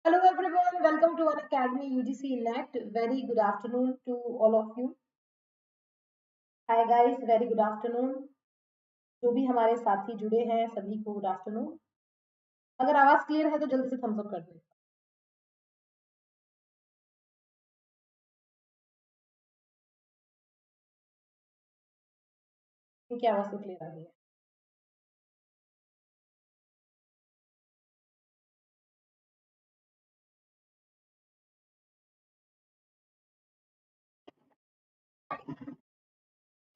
Hello everyone, welcome to Unacademy UGC NET. Very good afternoon to all of you. Hi guys, very good afternoon. जो भी हमारे साथी जुड़े हैं सभी को गुड आफ्टरनून। अगर आवाज क्लियर है तो जल्दी से थम्स अप कर दें। क्योंकि आवाज तो क्लियर आ रही है।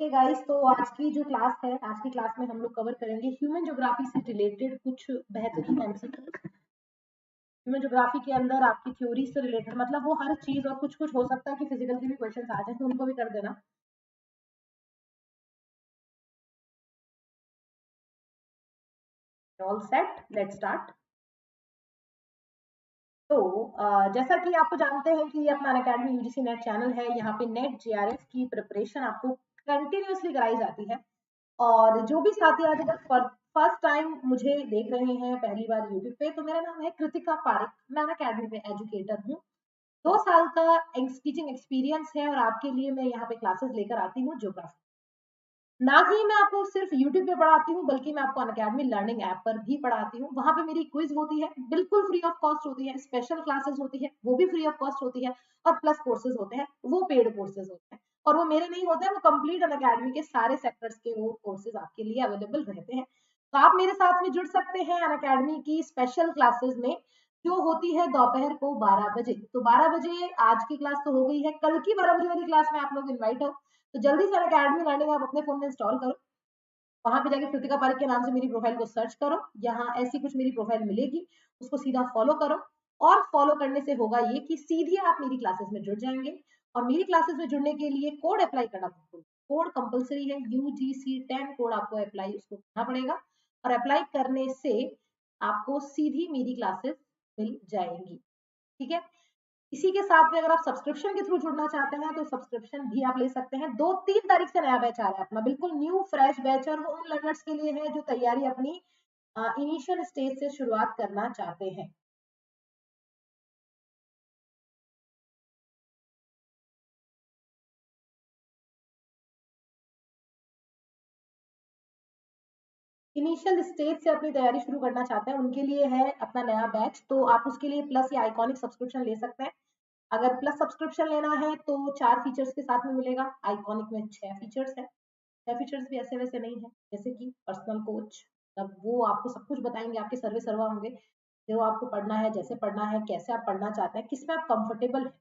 ओके गाइस, तो आज की जो क्लास है, आज की क्लास में हम लोग कवर करेंगे ह्यूमन ज्योग्राफी से रिलेटेड कुछ बेहतरीन एमसीक्यूज। ह्यूमन ज्योग्राफी के अंदर आपकी थ्योरी से रिलेटेड मतलब वो हर चीज और कुछ कुछ हो सकता है कि फिजिकल के भी क्वेश्चन आ जाए तो उनको भी कर देना। All set, let's start. तो जैसा कि आपको जानते हैं कि ये अपना अनअकैडमी यूजीसी नेट चैनल है। यहाँ पे नेट जेआरएफ की प्रिपरेशन आपको कंटिन्यूअसली कराई जाती है। और जो भी साथी आज अगर फर्स्ट टाइम मुझे देख रहे हैं पहली बार यूट्यूब पे, तो मेरा नाम है कृतिका पारिक। मैं अनअकैडमी में एजुकेटर हूँ। 2 साल का टीचिंग एक्सपीरियंस है और आपके लिए मैं यहाँ पे क्लासेस लेकर आती हूँ ज्योग्राफी। ना ही मैं आपको सिर्फ यूट्यूब पे पढ़ाती हूँ, बल्कि मैं आपको अनअकैडमी लर्निंग ऐप पर भी पढ़ाती हूँ। वहां पे मेरी क्विज होती है, बिल्कुल फ्री ऑफ कॉस्ट होती है। स्पेशल क्लासेस होती है, वो भी फ्री ऑफ कॉस्ट होती है। और प्लस कोर्सेज होते हैं, वो पेड कोर्सेज होते हैं। और वो मेरे नहीं होते हैं, वो कंप्लीट अनअकैडमी के सारे सेक्टर्स के वो कोर्सेज आपके लिए अवेलेबल रहते हैं। तो आप मेरे साथ में जुड़ सकते हैं अनअकैडमी की स्पेशल क्लासेस में, जो होती है दोपहर को 12 बजे। तो 12 बजे आज की क्लास तो हो गई है, कल की 12 बजे वाली क्लास में आप लोग इन्वाइट हो। तो जल्दी से अनअकैडमी लर्निंग आप अपने फोन में इंस्टॉल करो। वहां पे जाके कृतिका पारिक के नाम से मेरी प्रोफाइल को सर्च करो। यहाँ ऐसी कुछ मेरी प्रोफाइल मिलेगी, उसको सीधा फॉलो करो। और फॉलो करने से होगा ये कि सीधे आप मेरी क्लासेस में जुड़ जाएंगे। और मेरी क्लासेस में जुड़ने के लिए कोड अप्लाई करना बिल्कुल कोड कंपलसरी है। UGC10 कोड आपको अप्लाई उसको करना पड़ेगा। और अप्लाई करने से आपको सीधी मेरी क्लासेस मिल जाएंगी। ठीक है। इसी के साथ में अगर आप सब्सक्रिप्शन के थ्रू जुड़ना चाहते हैं तो सब्सक्रिप्शन भी आप ले सकते हैं। 2-3 तारीख से नया बैच आ रहा है अपना, बिल्कुल न्यू फ्रेश बैच। और वो उन लर्नर्स के लिए है जो तैयारी अपनी इनिशियल स्टेज से शुरुआत करना चाहते हैं। इनिशियल स्टेज से अपनी तैयारी शुरू करना चाहते हैं उनके लिए है अपना नया बैच। तो आप उसके लिए प्लस या आइकॉनिक सब्सक्रिप्शन ले सकते हैं। अगर प्लस सब्सक्रिप्शन लेना है तो 4 फीचर्स के साथ में मिलेगा। आइकॉनिक में 6 फीचर्स है। 6 फीचर्स भी ऐसे वैसे नहीं है, जैसे कि पर्सनल कोच, तब वो आपको सब कुछ बताएंगे। आपके सर्वे सर्वा होंगे, जो आपको पढ़ना है, जैसे पढ़ना है, कैसे आप पढ़ना चाहते हैं, किसमें आप कंफर्टेबल है,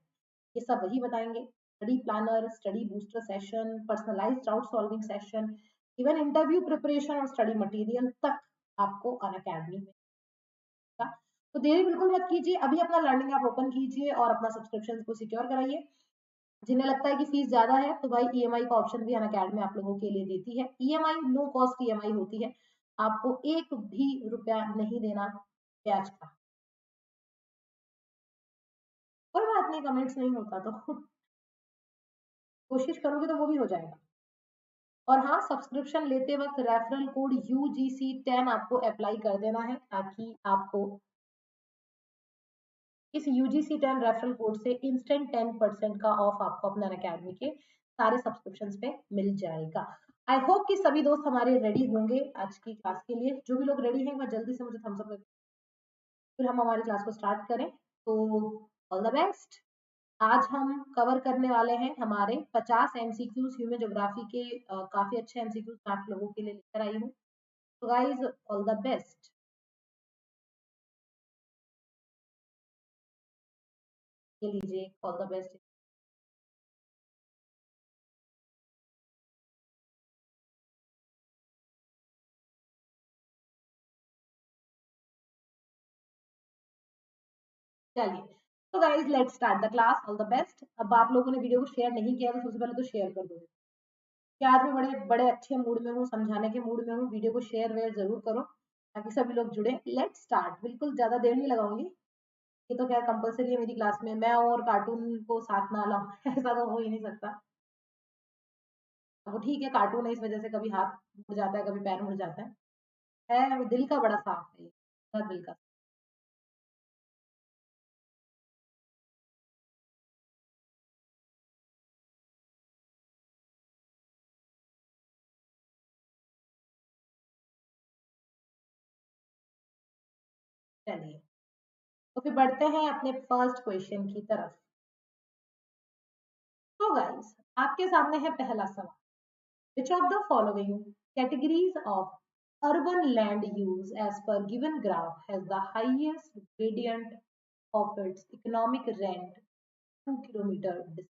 ये सब वही बताएंगे। Study planner, study booster session, personalised doubt solving session, even interview preparation और स्टडी मटेरियल तक आपको अनअकैडमी में मिलेगा। तो देरी बिल्कुल मत कीजिए, अभी अपना लर्निंग ऐप ओपन कीजिए और अपना सब्सक्रिप्शन को सिक्योर कराइए। जिन्हें लगता है कि फीस ज्यादा है तो भाई ईएमआई का ऑप्शन भी अनअकैडमी आप लोगों के लिए देती है। ईएमआई नो कॉस्ट ईएमआई होती है, आपको एक भी रुपया नहीं देना ब्याज का। कोई बात नहीं, कमेंट्स नहीं होता तो कोशिश करोगे तो वो भी हो जाएगा। और हाँ, सब्सक्रिप्शन लेते वक्त रेफरल कोड UGC10 आपको अप्लाई कर देना है, ताकि आपको इस UGC10 रेफरल कोड से इंस्टेंट 10% का ऑफ आपको अपना अकेडमी के सारे सब्सक्रिप्शन पे मिल जाएगा। आई होप कि सभी दोस्त हमारे रेडी होंगे आज की क्लास के लिए। जो भी लोग रेडी हैं वह जल्दी से मुझे थम्स अप, फिर हम हमारी क्लास को स्टार्ट करें। तो ऑल द बेस्ट। आज हम कवर करने वाले हैं हमारे 50 MCQs ह्यूमन ज्योग्राफी के। काफी अच्छे MCQs मैं आप लोगों के लिए लेकर आई हूँ। तो गाइज, ऑल द बेस्ट। ये लीजिए, ऑल द बेस्ट। चलिए, तो guys let's start the class. All the best. अब आप लोगों ने वीडियो को शेयर नहीं किया तो सबसे पहले तो शेयर कर दो। क्या आज मैं बड़े बड़े अच्छे मूड में हूँ, समझाने के मूड में हूँ। वीडियो को शेयर वेयर जरूर करो ताकि सभी लोग जुड़े। लेट्स स्टार्ट, बिल्कुल ज्यादा देर नहीं लगाऊंगी। ये तो क्या कंपलसरी है मेरी क्लास में, मैं और कार्टून को साथ ना लाऊं ऐसा तो हो ही नहीं सकता। वो ठीक है, कार्टून है, इस वजह से कभी हाथ मुड़ जाता है, कभी पैर मुड़ जाता है। वो दिल का बड़ा साफ है, दिल का। चलिए तो फिर बढ़ते हैं अपने फर्स्ट क्वेश्चन की तरफ। तो गाइस आपके सामने है पहला सवाल, which of the following categories of urban land use as per given graph has the highest gradient of its economic rent 2 kilometer distance?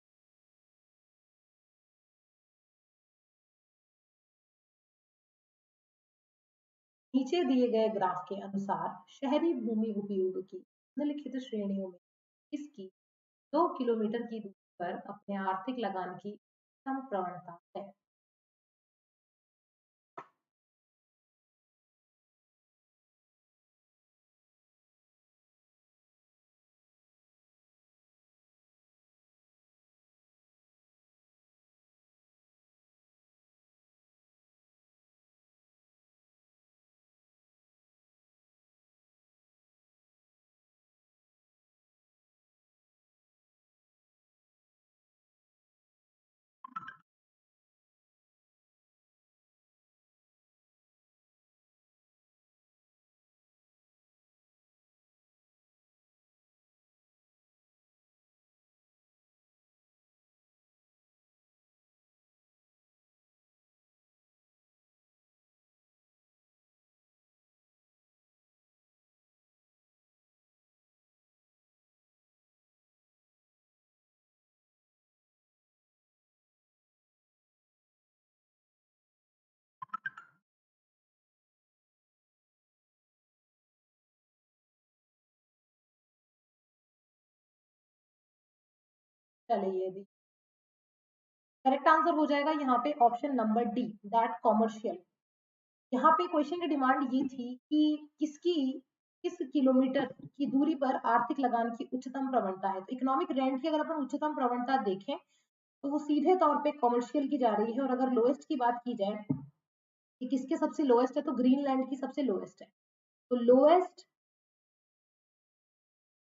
नीचे दिए गए ग्राफ के अनुसार शहरी भूमि उपयोग की निम्नलिखित श्रेणियों में इसकी 2 किलोमीटर की दूरी पर अपने आर्थिक लगान की कम प्रवणता है। चलिए भी करेक्ट आंसर हो जाएगा यहाँ पे option number D, that commercial. यहाँ पे क्वेश्चन की डिमांड ये थी कि किसकी किस किलोमीटर की दूरी पर आर्थिक लगान की उच्चतम प्रवणता है। तो इकोनॉमिक रेंट की अगर अपन उच्चतम प्रवणता देखें तो वो सीधे तौर पे कॉमर्शियल की जा रही है, और अगर लोएस्ट की बात की जाए कि किसके सबसे लोएस्ट है तो ग्रीनलैंड की सबसे लोएस्ट है। तो lowest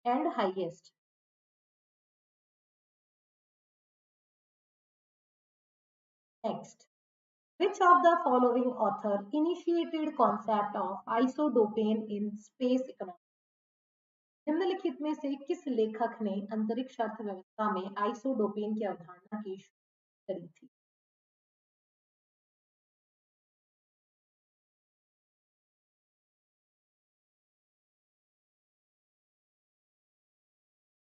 and highest. Next, which of the following author initiated concept of isodopane in space economics? निम्नलिखित में से किस लेखक ने अंतरिक्ष अर्थव्यवस्था में आइसोडोपेन की अवधारणा की शुरुआत करी थी?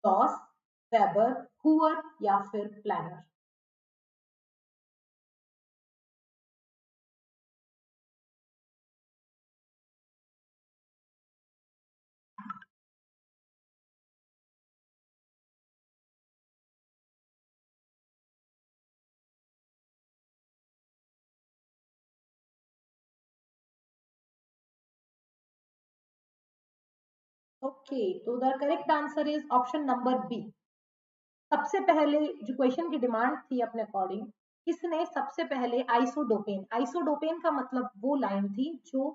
गॉस, वेबर, हुअर या फिर प्लानर? ओके, तो the correct answer is option number B. सबसे पहले जो क्वेश्चन की डिमांड थी अपने अकॉर्डिंग, किसने सबसे पहले आइसोडोपेन, आइसोडोपेन का मतलब वो लाइन थी जो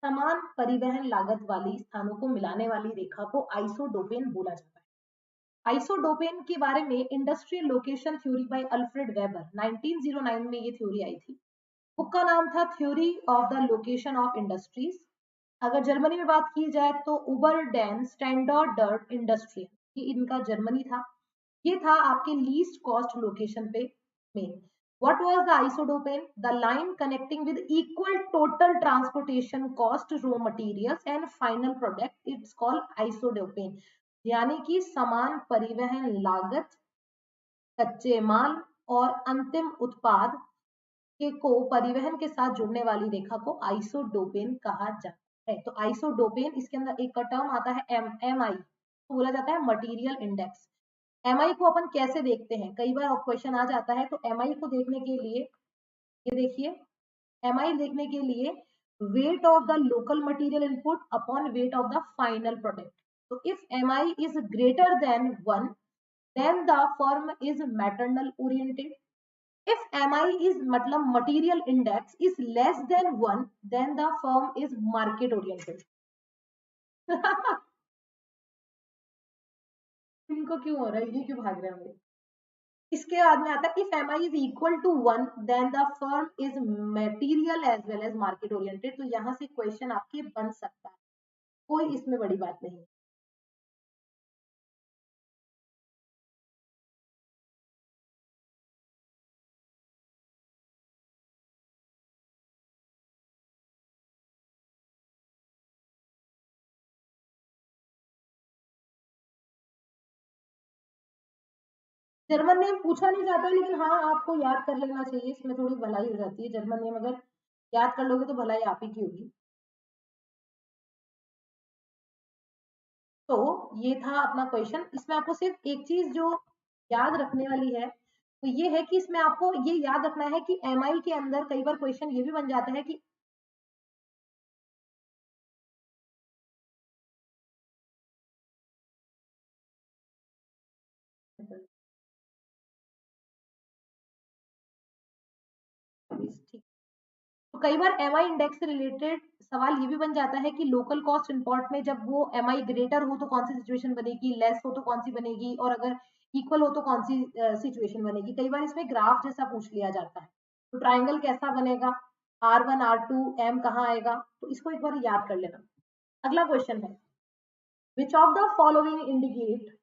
समान परिवहन लागत वाली स्थानों को मिलाने वाली रेखा को आइसोडोपेन बोला जाता है। आइसोडोपेन के बारे में industrial location theory by Alfred weber 1909 में ये थ्योरी आई थी। बुक का नाम था theory of the location of industries. अगर जर्मनी में बात की जाए तो उबरडेन स्टैंडर्ड इंडस्ट्री, ये इनका जर्मनी था। ये था आपके लीस्ट कॉस्ट लोकेशन पे मेन। What was the isodapane? The line connecting with equal total transportation cost raw materials and final product, it's called isodapane. यानी कि समान परिवहन लागत, कच्चे माल और अंतिम उत्पाद के को परिवहन के साथ जुड़ने वाली रेखा को आइसोडोपेन कहा जाता है। तो आइसोडोपेन, इसके अंदर एक टर्म आता है एम आई, तो बोला जाता है मटेरियल इंडेक्स। एम आई को अपन कैसे देखते हैं, कई बार क्वेश्चन आ जाता है, तो एम आई को देखने के लिए ये देखिए, एम आई देखने के लिए weight of the local material input upon weight of the final product. तो if M I is greater than 1, then the firm is maternal oriented. If MI is मतलब material index is less than 1, then the firm is market oriented. इनको क्यों हो रहा है, ये क्यों भाग रहे हैं? इसके बाद में आता है if MI is equal to 1, then the firm is material as well as market oriented. तो यहाँ से क्वेश्चन आपके बन सकता है। कोई इसमें बड़ी बात नहीं। जर्मन नेम पूछा नहीं जाता, लेकिन हाँ आपको याद कर लेना चाहिए, इसमें थोड़ी भलाई हो जाती है। जर्मन नेम अगर याद कर लोगे तो भलाई आप ही की होगी। तो ये था अपना क्वेश्चन। इसमें आपको सिर्फ एक चीज जो याद रखने वाली है, तो ये है कि इसमें आपको ये याद रखना है कि एमआई के अंदर कई बार क्वेश्चन ये भी बन जाता है कि ठीक, तो कई बार एमआई इंडेक्स से रिलेटेड सवाल ये भी बन जाता है कि लोकल कॉस्ट इंपॉर्ट में जब वो एमआई ग्रेटर हो तो कौन सी सिचुएशन बनेगी, लेस हो तो कौन सी बनेगी, और अगर इक्वल हो तो कौन सी सिचुएशन बनेगी। कई बार इसमें ग्राफ जैसा पूछ लिया जाता है, तो ट्राइंगल कैसा बनेगा, R1 R2 M कहाँ आएगा, तो इसको एक बार याद कर लेना। अगला क्वेश्चन है, which of the following indicate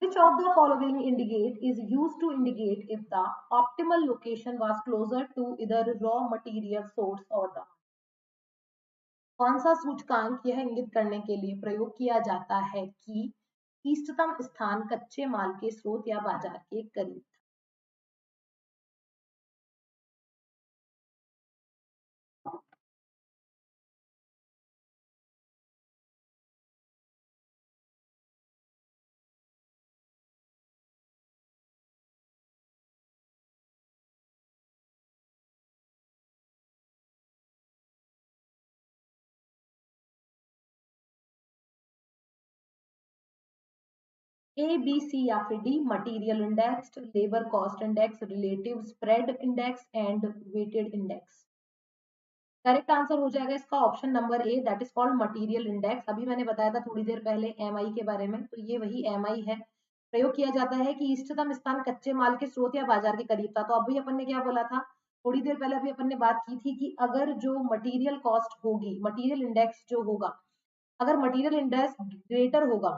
Which of the following indicate is used to indicate if the optimal location was closer to either raw material source or the कौन सा सूचकांक यह इंगित करने के लिए प्रयोग किया जाता है कि इष्टतम स्थान कच्चे माल के स्रोत या बाजार के करीब था? ए बी सी या फिर D, material index, labour cost index, relative spread index and weighted index. Correct answer हो जाएगा इसका option number A, that is called material index. अभी मैंने बताया था थोड़ी देर पहले एमआई के बारे में, तो ये वही एमआई है। प्रयोग किया जाता है कि इष्टतम स्थान कच्चे माल के स्रोत या बाजार के करीब था। तो अभी अपन ने क्या बोला था, थोड़ी देर पहले अभी अपन ने बात की थी कि अगर जो मटेरियल कॉस्ट होगी, मटेरियल इंडेक्स जो होगा, अगर मटेरियल इंडेक्स ग्रेटर होगा,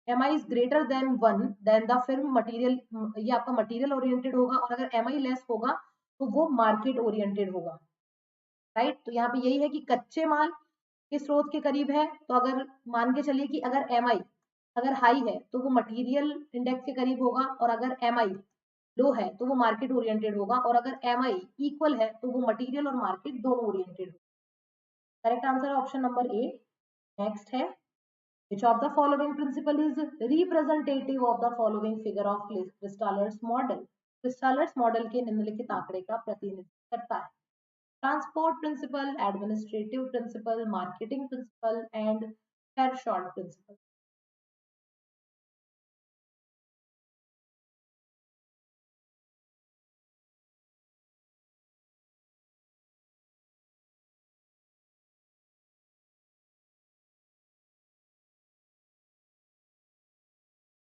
M I is greater than 1, then the film material, ये आपका मटेरियल ओरिएंटेड होगा, और अगर एम आई लेस होगा तो वो मार्केट ओरिएंटेड होगा। राइट, तो यहाँ पे यही है कि कच्चे माल के स्रोत के करीब है, तो अगर मान के चलिए कि अगर एम आई अगर हाई है तो वो मटेरियल इंडेक्स के करीब होगा, और अगर एम आई लो है तो वो मार्केट ओरिएंटेड होगा, और अगर एम आई इक्वल है तो वो मटेरियल और मार्केट दोनों ओरिएंटेड होगा। Correct answer option number A. Next है, which of the following principle is representative of the following figure of Kristallers model? Kristallers model के निम्नलिखित आंकड़े का प्रतिनिधित्व करता है? Transport principle, administrative principle, marketing principle and हेरशॉर्ट प्रिंसिपल।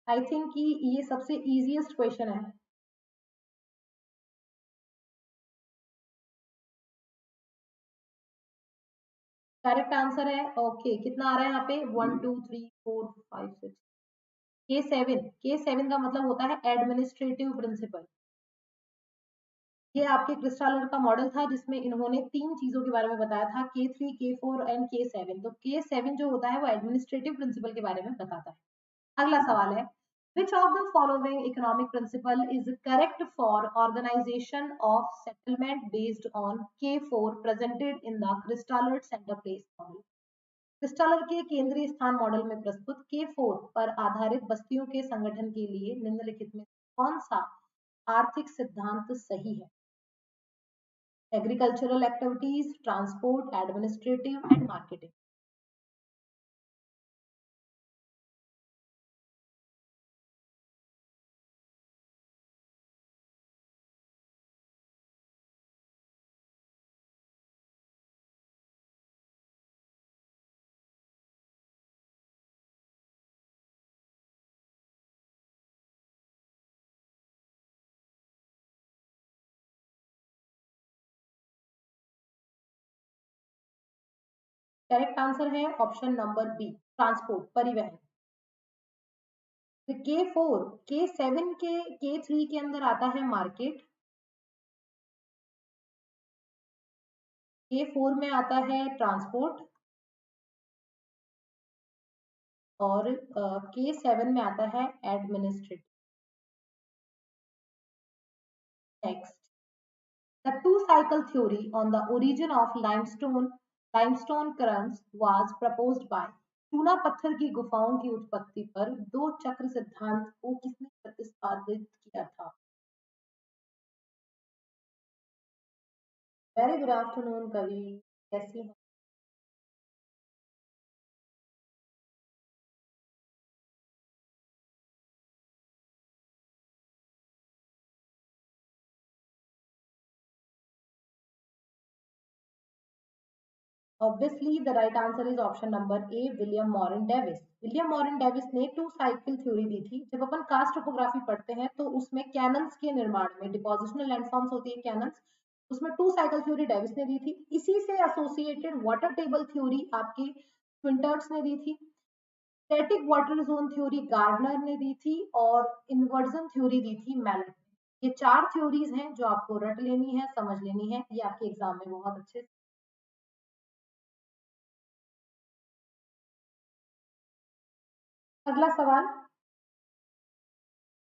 आई थिंक कि ये सबसे इजीएस्ट क्वेश्चन है। करेक्ट आंसर है। ओके, कितना आ रहा है यहाँ पे, 1 2 3 4 5 6, K7 का मतलब होता है एडमिनिस्ट्रेटिव प्रिंसिपल। ये आपके क्रिस्टालर का मॉडल था जिसमें इन्होंने तीन चीजों के बारे में बताया था, K3 K4 एंड K7। तो K7 जो होता है वो एडमिनिस्ट्रेटिव प्रिंसिपल के बारे में बताता है। अगला सवाल है, which of the following economic principle is correct for organization of settlement based on K4 presented in the Kristaller center place model? क्रिस्टालर के केंद्रीय स्थान मॉडल में प्रस्तुत K4 पर आधारित बस्तियों के संगठन के लिए निम्नलिखित में कौन सा आर्थिक सिद्धांत सही है? Agricultural activities, transport, administrative and marketing. Correct answer है ऑप्शन नंबर बी, ट्रांसपोर्ट, परिवहन। K4, K7 के K3 के अंदर आता है मार्केट, K4 में आता है ट्रांसपोर्ट और K7 में आता है administrative. Next, the two cycle theory on the origin of limestone currents was proposed by. चूना पत्थर की गुफाओं की उत्पत्ति पर दो चक्र सिद्धांत को किसने प्रतिपादित किया था? वेरी गुड आफ्टरनून कवि, कैसी हैं? Obviously, the right answer is option number A, William Morris Davis. William Morris Davis ने टू साइकिल थ्योरी दी थी। जब अपन कास्ट टोपोग्राफी पढ़ते हैं तो उसमें कैनन्स के निर्माण में, डिपोजिशनल लैंडफॉर्म्स होती है कैनन्स, उसमें टू साइकिल थ्योरी डेविस ने दी थी। इसी से एसोसिएटेड वाटर टेबल थ्योरी आपके विंटर्स ने दी थी। Static water zone theory Gardner ने दी थी और इन्वर्जन थ्योरी दी थी मैलेट। ये चार थ्योरीज हैं जो आपको रट लेनी है, समझ लेनी है, ये आपके एग्जाम में बहुत अच्छे। अगला सवाल,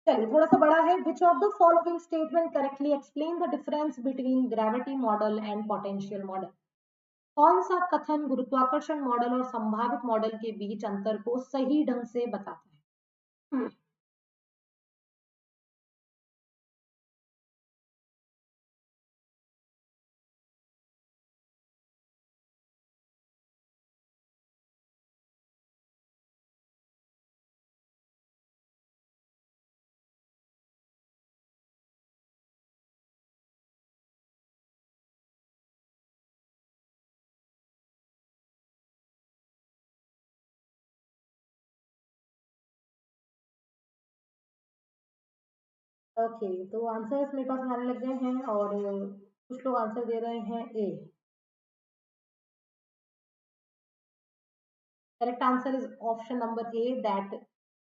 चलिए थोड़ा सा बड़ा है। Which of the following statement correctly explain the difference between gravity model and potential model? कौन सा कथन गुरुत्वाकर्षण मॉडल और संभावित मॉडल के बीच अंतर को सही ढंग से बताता है? ओके, तो आंसर्स मेरे पास आने लग गए हैं और कुछ लोग आंसर दे रहे हैं A. Correct answer is option number A, that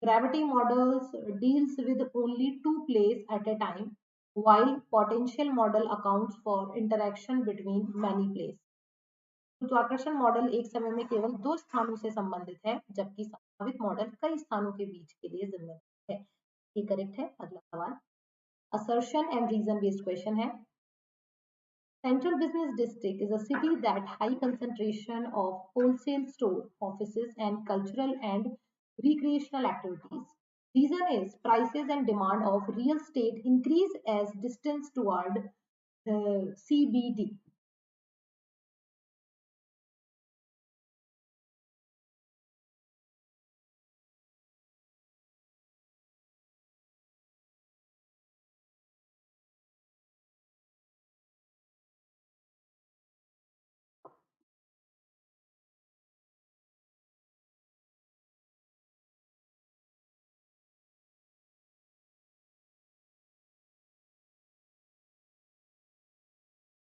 gravity models deals with only two places at a time, while potential model accounts for interaction between many places. गुरुत्वाकर्षण मॉडल एक समय में केवल दो स्थानों से संबंधित है, जबकि संभावित मॉडल कई स्थानों के बीच के लिए जिम्मेदार है। ये करेक्ट है। अगला सवाल assertion and reason based question है। Central Business District is a city that high concentration of wholesale store, offices and cultural and recreational activities. Reason is prices and demand of real estate increase as distance toward CBD.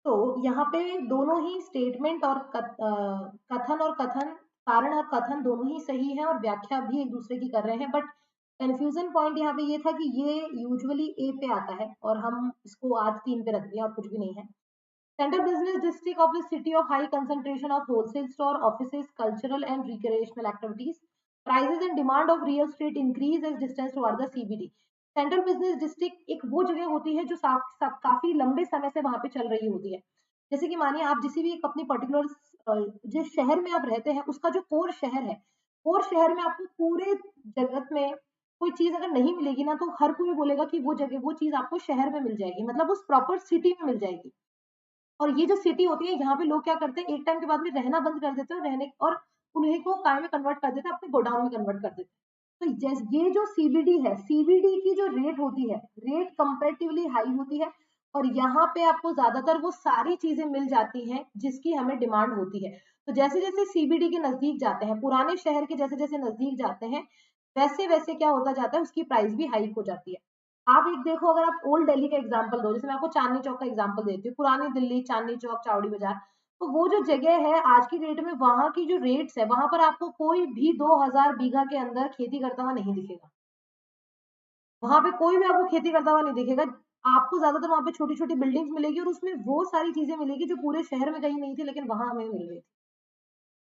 तो यहाँ पे दोनों ही statement और कथन और कथन, कारण और कथन दोनों ही सही है और व्याख्या भी एक दूसरे की कर रहे हैं, बट कंफ्यूजन पॉइंट यहाँ पे ये था कि ये यूजुअली ए पे आता है और हम इसको आज 3 पे रख दिया और कुछ भी नहीं है। Central business district of the city of high concentration of wholesale store, offices, cultural and recreational activities. Prices and demand of real estate increase as distance toward the CBD. Central business district एक वो जगह होती है जो काफी लंबे समय से वहां पे चल रही होती है। जैसे कि मानिए आप जिस भी एक अपनी पर्टिकुलर जिस शहर में आप रहते हैं उसका जो कोर शहर है, कोर शहर में आपको पूरे जगत में कोई चीज अगर नहीं मिलेगी ना तो हर कोई बोलेगा कि वो जगह वो चीज आपको शहर में मिल जाएगी, मतलब उस प्रॉपर सिटी में मिल जाएगी। और ये जो सिटी होती है यहाँ पे लोग क्या करते हैं, एक टाइम के बाद में रहना बंद कर देते हैं, रहने और उन्हीं को काय में कन्वर्ट कर देते हैं, अपने गोडाउन में कन्वर्ट कर देते हैं। तो जैसे ये जो सीबीडी है, सीबीडी की जो रेट होती है, रेट कंपेरेटिवली हाई होती है और यहाँ पे आपको ज्यादातर वो सारी चीजें मिल जाती हैं जिसकी हमें डिमांड होती है। तो जैसे जैसे सीबीडी के नजदीक जाते हैं, पुराने शहर के जैसे जैसे नजदीक जाते हैं, वैसे वैसे क्या होता जाता है, उसकी प्राइस भी हाइक हो जाती है। आप एक देखो, अगर आप ओल्ड दिल्ली का एग्जांपल दो, जैसे मैं आपको चांदनी चौक का एग्जांपल देती हूँ, पुरानी दिल्ली, चांदनी चौक, चावड़ी बाजार, तो वो जो जगह है आज की डेट में, वहां की जो रेट्स है, वहां पर आपको कोई भी 2000 बीघा के अंदर खेती करता हुआ नहीं दिखेगा। वहां पे कोई भी आपको खेती करता हुआ नहीं दिखेगा। आपको ज्यादातर वहां पे छोटी छोटी बिल्डिंग्स मिलेगी और उसमें वो सारी चीजें मिलेगी जो पूरे शहर में कहीं नहीं थी, लेकिन वहां हमें मिल रही थी।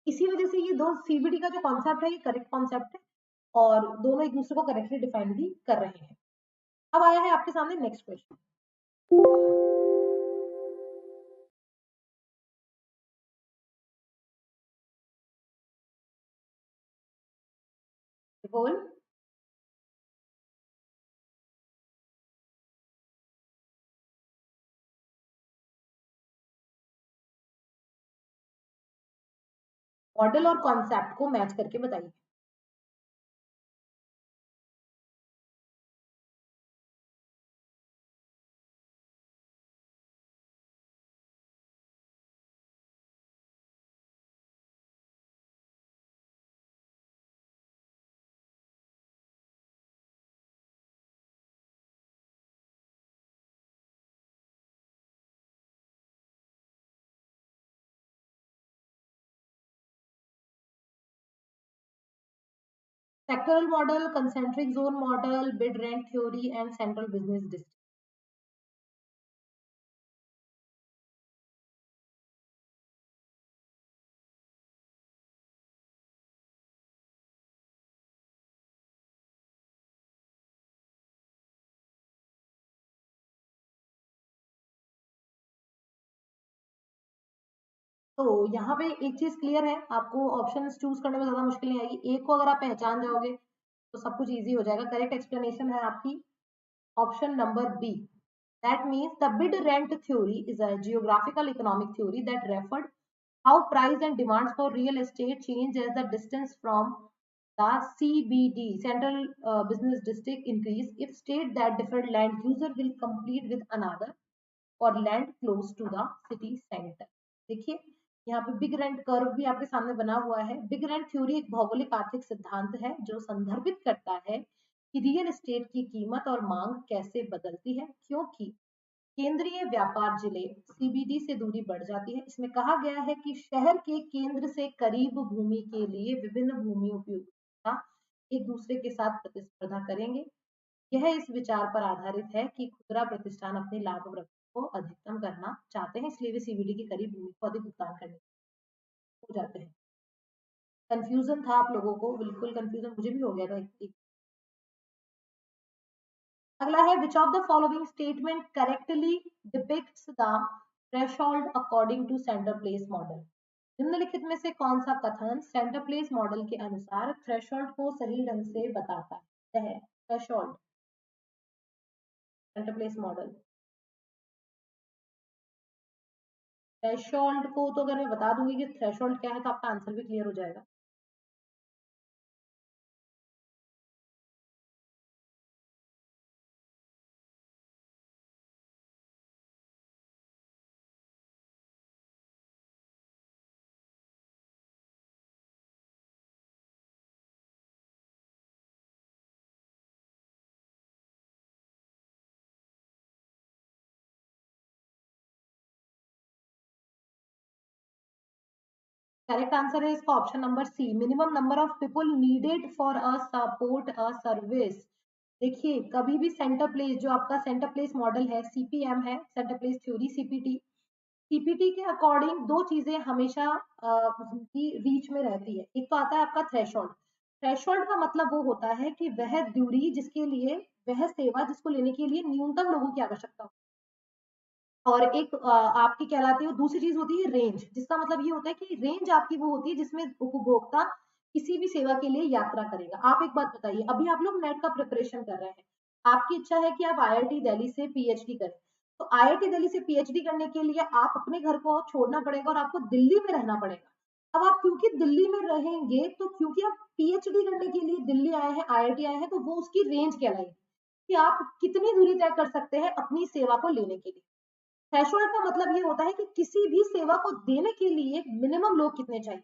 इसी वजह से ये दो सीबीडी का जो कॉन्सेप्ट है, ये करेक्ट कॉन्सेप्ट है और दोनों एक दूसरे को करेक्टली डिफाइन भी कर रहे हैं। अब आया है आपके सामने नेक्स्ट क्वेश्चन। बोल। मॉडल और कॉन्सेप्ट को मैच करके बताइए। Sectoral model, concentric zone model, bid rank theory and central business district. तो यहाँ पे एक चीज क्लियर है, आपको ऑप्शन चूज करने में ज्यादा मुश्किल नहीं आएगी। एक को अगर आप पहचान जाओगे तो सब कुछ इजी हो जाएगा। करेक्ट एक्सप्लेनेशन है आपकी option number B. That means the bid rent theory is a geographical economic theory that referred how price and demands for real estate change as the distance from the CBD, Central Business District, increase. If state that different land user will compete with another और land close to the city centre. देखिए यहाँ पे big rent curve भी आपके सामने बना हुआ है। बिग रेंट थ्योरी एक भौगोलिक आर्थिक सिद्धांत है जो संदर्भित करता है कि रियल एस्टेट की कीमत और मांग कैसे बदलती है, क्योंकि केंद्रीय व्यापार जिले सीबीडी से दूरी बढ़ जाती है। इसमें कहा गया है कि शहर के केंद्र से करीब भूमि के लिए विभिन्न भूमि उपयोगिता एक दूसरे के साथ प्रतिस्पर्धा करेंगे। यह इस विचार पर आधारित है कि खुदरा प्रतिष्ठान अपनी लाभ वृद्धि को अधिकतम करना चाहते हैं, इसलिए वे सीबीडी के करीब भूमि को अधिक भुगतान करने हो जाते हैं। कंफ्यूजन था आप लोगों को, बिल्कुल कंफ्यूजन मुझे भी हो गया था अगला है which of the following statement correctly depicts the threshold according to centre place model. निम्नलिखित में से कौन सा कथन सेंटर प्लेस मॉडल के अनुसार थ्रेशोल्ड को सही ढंग से बताता है? Threshold, centre place model. Threshold को तो अगर मैं बता दूंगी कि थ्रेशोल्ड क्या है तो आपका आंसर भी क्लियर हो जाएगा। करेक्ट आंसर है इसका option number C, minimum number of people needed for a support a service. देखिए कभी भी सेंटर प्लेस, जो आपका सेंटर प्लेस मॉडल है, सीपीएम है, centre place theory, CPT, CPT के अकॉर्डिंग दो चीजें हमेशा उनकी रीच में रहती है। एक तो आता है आपका थ्रेशोल्ड। थ्रेशोल्ड का मतलब वो होता है कि वह दूरी जिसके लिए, वह सेवा जिसको लेने के लिए न्यूनतम लोगों की आवश्यकता हो। और एक आपकी कहलाती है, दूसरी चीज होती है रेंज, जिसका मतलब ये होता है कि रेंज आपकी वो होती है जिसमें उपभोक्ता किसी भी सेवा के लिए यात्रा करेगा। आप एक बात बताइए, अभी आप लोग नेट का प्रिपरेशन कर रहे हैं, आपकी इच्छा है कि आप आईआईटी दिल्ली से पीएचडी करें, तो आईआईटी दिल्ली से पीएचडी करने के लिए आप अपने घर को छोड़ना पड़ेगा और आपको दिल्ली में रहना पड़ेगा। अब आप क्योंकि दिल्ली में रहेंगे, तो क्योंकि आप पीएचडी करने के लिए दिल्ली आए हैं, आईआईटी आए हैं, तो वो उसकी रेंज कहलाएगी कि आप कितनी दूरी तय कर सकते हैं अपनी सेवा को लेने के लिए। थ्रेशोल्ड का मतलब ये होता है कि किसी भी सेवा को देने के लिए मिनिमम लोग कितने चाहिए।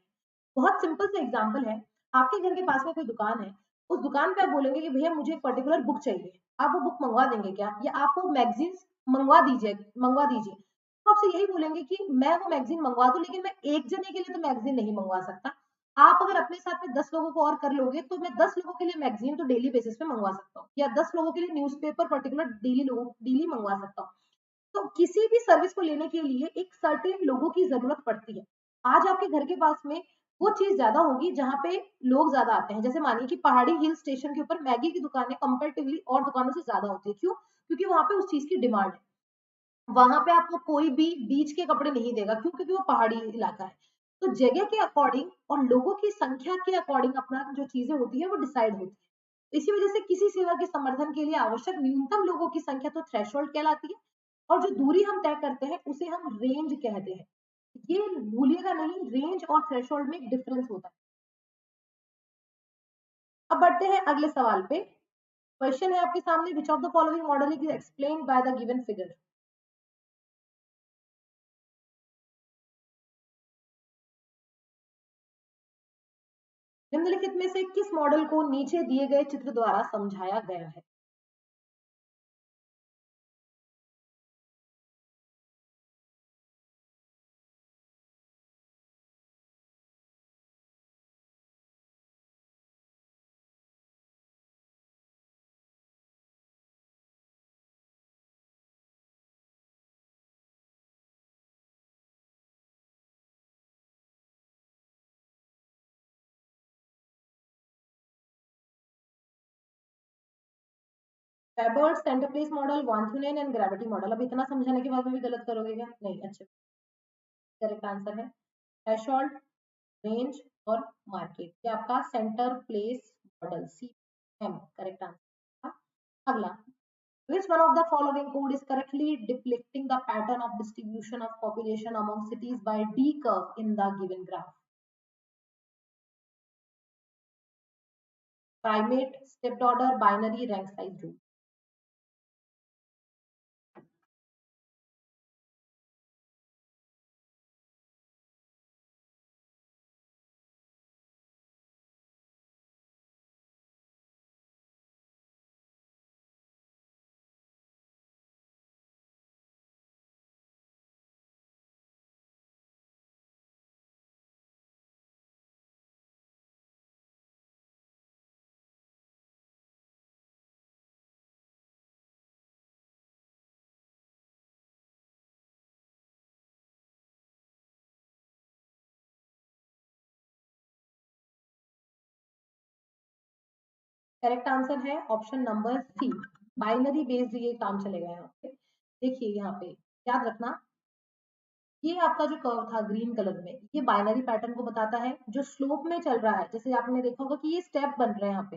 बहुत सिंपल सा एग्जांपल है, आपके घर के पास में कोई दुकान है, उस दुकान पे आप बोलेंगे कि भैया मुझे एक पर्टिकुलर बुक चाहिए, आप वो बुक मंगवा देंगे क्या? या आप वो मैगजीन्स मंगवा दीजिए, तो आपसे यही बोलेंगे कि मैं वो मैगजीन मंगवा दूं, लेकिन मैं एक जने के लिए तो मैगजीन नहीं मंगवा सकता। आप अगर अपने साथ में 10 लोगों को और कर लोगे तो मैं 10 लोगों के लिए मैगजीन तो डेली बेसिस पे मंगवा सकता हूँ, या 10 लोगों के लिए न्यूज़पेपर पर्टिकुलर डेली मंगवा सकता हूँ। तो किसी भी सर्विस को लेने के लिए एक सर्टेन लोगों की जरूरत पड़ती है। आज आपके घर के पास में वो चीज ज्यादा होगी जहाँ पे लोग ज्यादा आते हैं। जैसे मानिए कि पहाड़ी हिल स्टेशन के ऊपर मैगी की दुकानें कंपैरेटिवली और दुकानों से ज्यादा होती है। क्यों? क्योंकि वहां पे उस चीज की डिमांड है। वहां पे आपको कोई भी बीच के कपड़े नहीं देगा। क्यों? क्योंकि वो पहाड़ी इलाका है। तो जगह के अकॉर्डिंग और लोगों की संख्या के अकॉर्डिंग अपना जो चीजें होती है वो डिसाइड होती है। तो इसी वजह से किसी सेवा के समर्थन के लिए आवश्यक न्यूनतम लोगों की संख्या तो थ्रेशोल्ड कहलाती है, और जो दूरी हम तय करते हैं उसे हम रेंज कहते हैं। ये भूलिएगा नहीं, रेंज और थ्रेशोल्ड में एक डिफरेंस होता है। अब बढ़ते हैं अगले सवाल पे। क्वेश्चन है आपके सामने, विच of the following model is explained by the given figure. निम्नलिखित में से किस मॉडल को नीचे दिए गए चित्र द्वारा समझाया गया है? Weber, centre place model, von Thunen and gravity model. अब इतना समझाने के बाद में भी गलत करोगे क्या? नहीं। अच्छा, करेक्ट आंसर है थ्रेशोल्ड, रेंज और मार्केट। ये आपका centre place model, CM correct answer. अगला, which one of the following code is correctly depicting the pattern of distribution of population among cities by D curve in the given graph? Primate, stepped order, binary, rank size rule. Correct answer है option number C, binary based ये काम चलेगा यहाँ पे। देखिए यहाँ पे याद रखना, ये आपका जो कर्व था ग्रीन कलर में, ये बाइनरी पैटर्न को बताता है जो स्लोप में चल रहा है। जैसे आपने देखा होगा कि ये स्टेप बन रहे हैं यहाँ पे,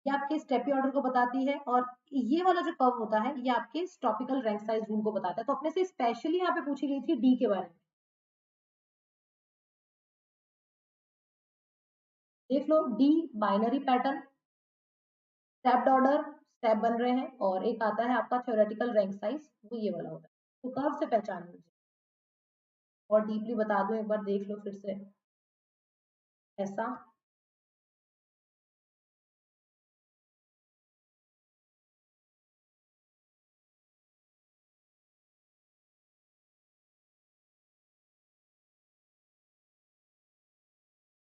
ये आपके स्टेपी ऑर्डर को बताती है। और ये वाला जो कर्व होता है ये आपके टॉपिकल रैंक साइज रूल को बताता है। तो अपने से स्पेशली यहाँ पे पूछी गई थी डी के बारे में। देख लो, D binary pattern, stepped order, step बन रहे हैं, और एक आता है आपका थ्योरेटिकल रैंक साइज, वो ये वाला होता है। तो कर्व से पहचान लीजिए। और डीपली बता दो, एक बार देख लो फिर से ऐसा।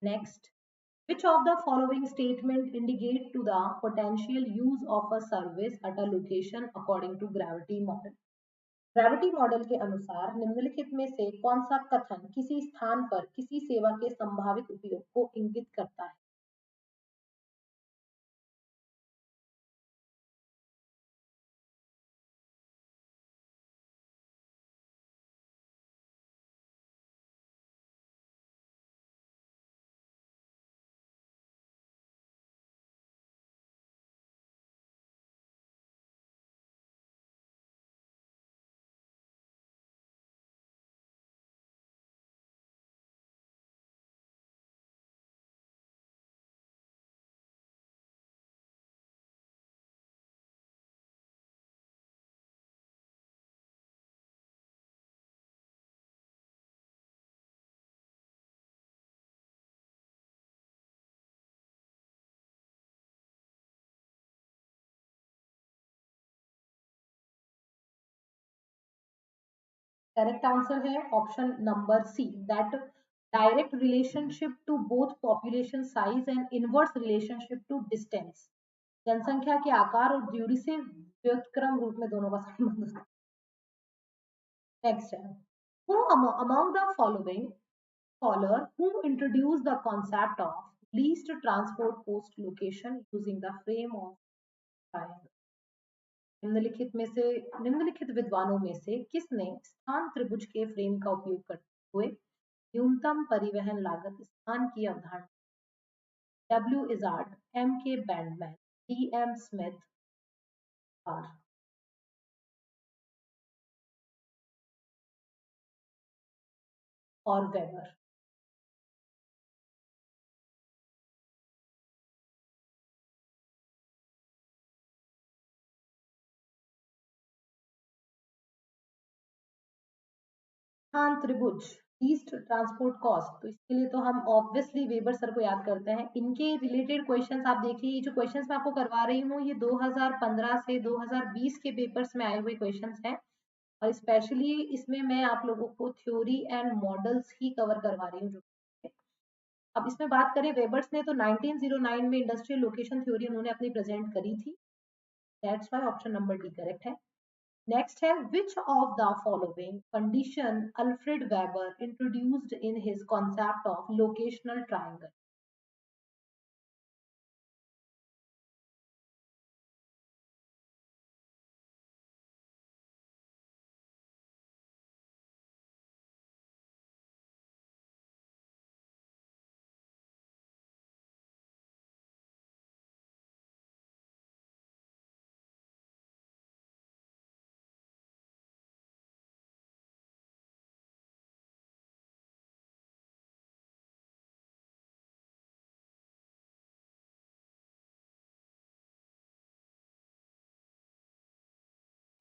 Next, which of the following statement indicate to the potential use of a service at a location according to gravity model? Gravity model के अनुसार निम्नलिखित में से कौन सा कथन किसी स्थान पर किसी सेवा के संभावित उपयोग को इंगित करता है? करेक्ट आंसर है option number C, that direct relationship to both population size and inverse relationship to distance, जनसंख्या के आकार और दूरी से व्युत्क्रम रूप में दोनों का संबंध होता है। नेक्स्ट है, who among the following scholar who introduced the concept of least transport post location using the frame of triangle, निम्नलिखित विद्वानों में से किसने स्थान त्रिभुज के फ्रेम का उपयोग करते हुए न्यूनतम परिवहन लागत स्थान की अवधारणा, W Isard, M K Bandman, D M Smith, R और वेबर। हाँ त्रिभुज, लीस्ट ट्रांसपोर्ट कॉस्ट, तो इसके लिए तो हम ऑब्वियसली वेबर सर को याद करते हैं। इनके रिलेटेड क्वेश्चंस आप देखिए, जो क्वेश्चंस मैं आपको करवा रही हूँ ये 2015 से 2020 के पेपर्स में आए हुए क्वेश्चंस हैं, और स्पेशली इसमें मैं आप लोगों को theory and models he cover करवा रही हूँ। अब इसमें बात करें वेबर्स ने, तो 1909 में इंडस्ट्रियल लोकेशन थ्योरी उन्होंने अपनी प्रेजेंट करी थी, that's why option number D correct है। नेक्स्ट है, which of the following condition Alfred Weber introduced in his concept of locational triangle?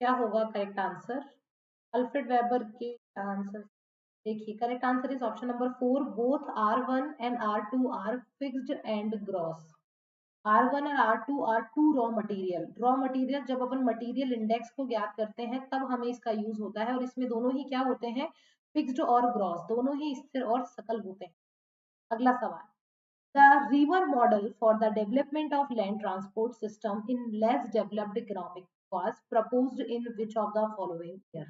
क्या होगा करेक्ट आंसर अल्फ्रेड वेबर के आंसर? देखिए correct answer is option number 4, both R1 and R2 are fixed and gross. R1 और R2 are two raw material. Raw material, जब अपन material index को ज्ञात करते हैं तब हमें इसका यूज होता है, और इसमें दोनों ही क्या होते हैं, फिक्स्ड और ग्रॉस, दोनों ही स्थिर और सकल होते हैं। अगला सवाल, the river model for the development of land transport system in less developed economic was proposed in which of the following year?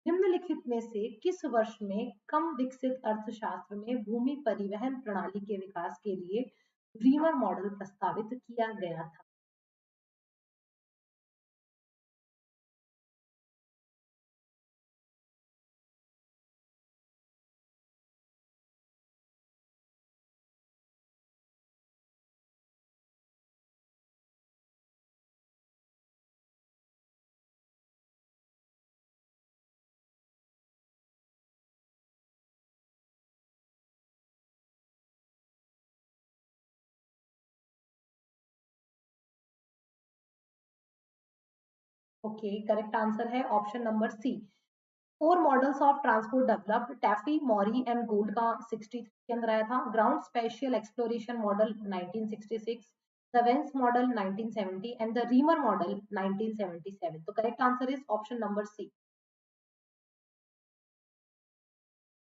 निम्नलिखित में से किस वर्ष में कम विकसित अर्थशास्त्र में भूमि परिवहन प्रणाली के विकास के लिए रिवर मॉडल प्रस्तावित किया गया था? ओके, करेक्ट आंसर है option number C, 4 models of transport developed, Taaffe, Morrill and Gould का 63 के अंदर आया था, ground spatial exploration model 1966, the Vance model 1970 and the Rimmer model 1977। तो correct answer is option number C,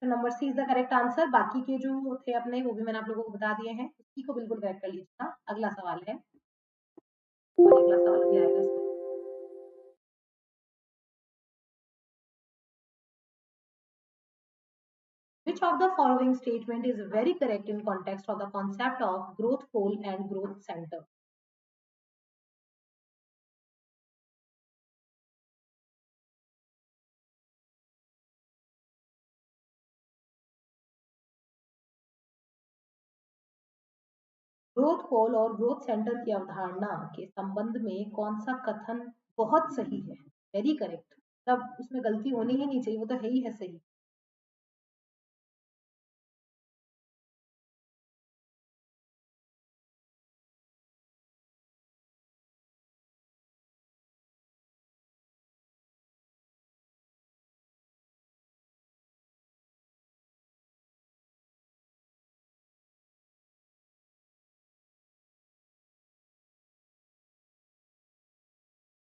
number C is the correct answer. बाकी के जो थे अपने वो भी मैंने आप लोगों को बता दिए हैं, इसी को बिल्कुल करेक्ट कर लीजिएगा। अगला सवाल है, और अगला सवाल भी आएगा इसमें। Which of the following statement is very correct in context of the concept of growth pole and growth center? Growth pole और ग्रोथ सेंटर की अवधारणा के संबंध में कौन सा कथन बहुत सही है? वेरी करेक्ट, तब उसमें गलती होनी ही नहीं चाहिए, वो तो है ही है सही।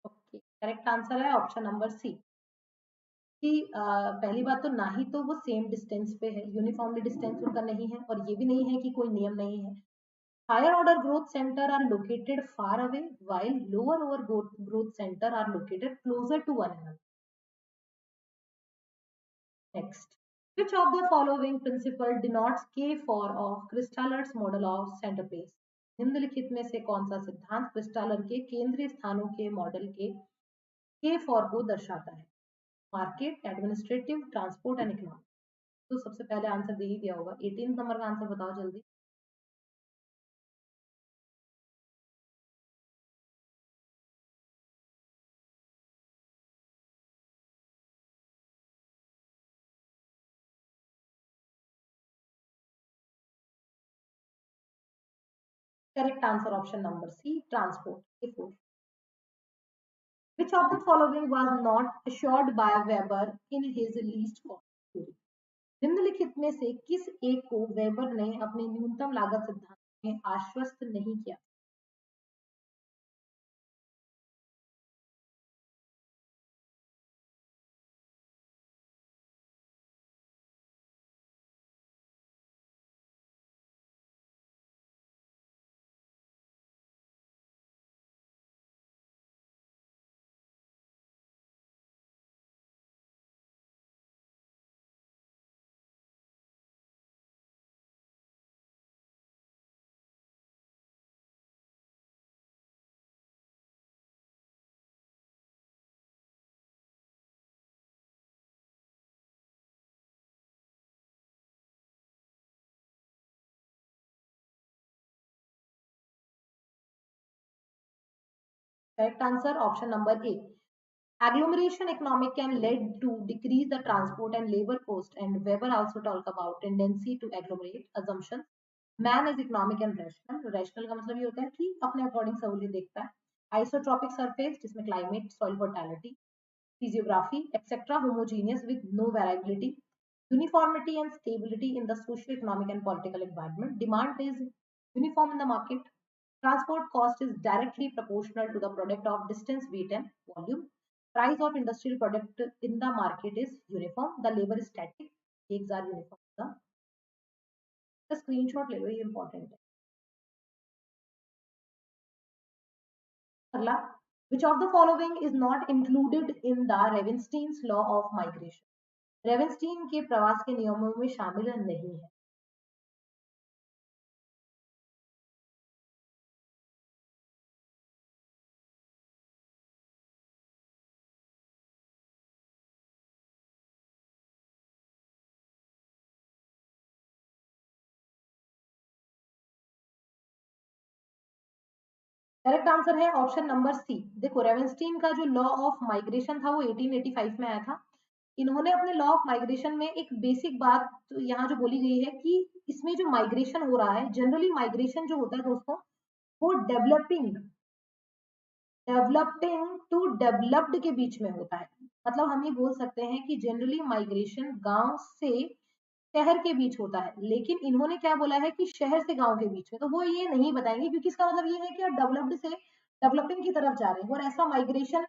ओके, करेक्ट आंसर है ऑप्शन नंबर सी। कि पहली बात तो ना ही तो वो सेम डिस्टेंस पे है, यूनिफॉर्मली डिस्टेंस उनका नहीं है, और ये भी नहीं है कि कोई नियम नहीं है। Higher order growth center are located far away while lower ओवर growth center are located closer to one another. Next, which of the following principle denotes K4 of Chrystaller's model of center place? निम्नलिखित में से कौन सा सिद्धांत क्रिस्टालर के केंद्रीय स्थानों के मॉडल के K4 को दर्शाता है? Market, administrative, transport and economic. तो सबसे पहले आंसर दे ही दिया होगा। 18 नंबर का आंसर बताओ जल्दी। Correct answer option number C, transport. K4. Which of the following was not assured by Weber in his least cost theory? निम्नलिखित में से किस एक को वेबर ने अपने न्यूनतम लागत सिद्धांत में आश्वस्त नहीं किया? Correct answer option number A. Agglomeration economic can lead to decrease the transport and labor cost, and Weber also talk about tendency to agglomerate assumption. Man is economic and rational. Rational का मतलब ये होता है कि अपने according सहूलियत देखता है। Isotropic surface जिसमें climate, soil fertility, physiography, etc. homogeneous with no variability. Uniformity and stability in the socio-economic and political environment. Demand is uniform in the market. Transport cost is directly proportional to the product of distance, weight, and volume. Price of industrial product in the market is uniform. The labor is static. Gigs are uniform. The screenshot ले लो, ये important है। अगला, which of the following is not included in the Revenstein's law of migration? रेवेंस्टीन के प्रवास के नियमों में शामिल नहीं है। करेक्ट आंसर है ऑप्शन नंबर सी। देखो, रेवेंस्टीन का जो लॉ ऑफ माइग्रेशन था वो 1885 में आया था। इन्होंने अपने लॉ ऑफ माइग्रेशन में एक बेसिक बात यहाँ जो बोली गई है कि इसमें जो माइग्रेशन हो रहा है, जनरली माइग्रेशन जो होता है दोस्तों, वो डेवलपिंग टू डेवलप्ड के बीच में होता है। मतलब हम ये बोल सकते हैं कि जनरली माइग्रेशन गांव से शहर के बीच होता है, लेकिन इन्होंने क्या बोला है कि शहर से गांव के बीच में, तो वो ये नहीं बताएंगे क्योंकि इसका मतलब ये है कि आप डेवलप्ड से डेवलपिंग की तरफ जा रहे हैं, और ऐसा माइग्रेशन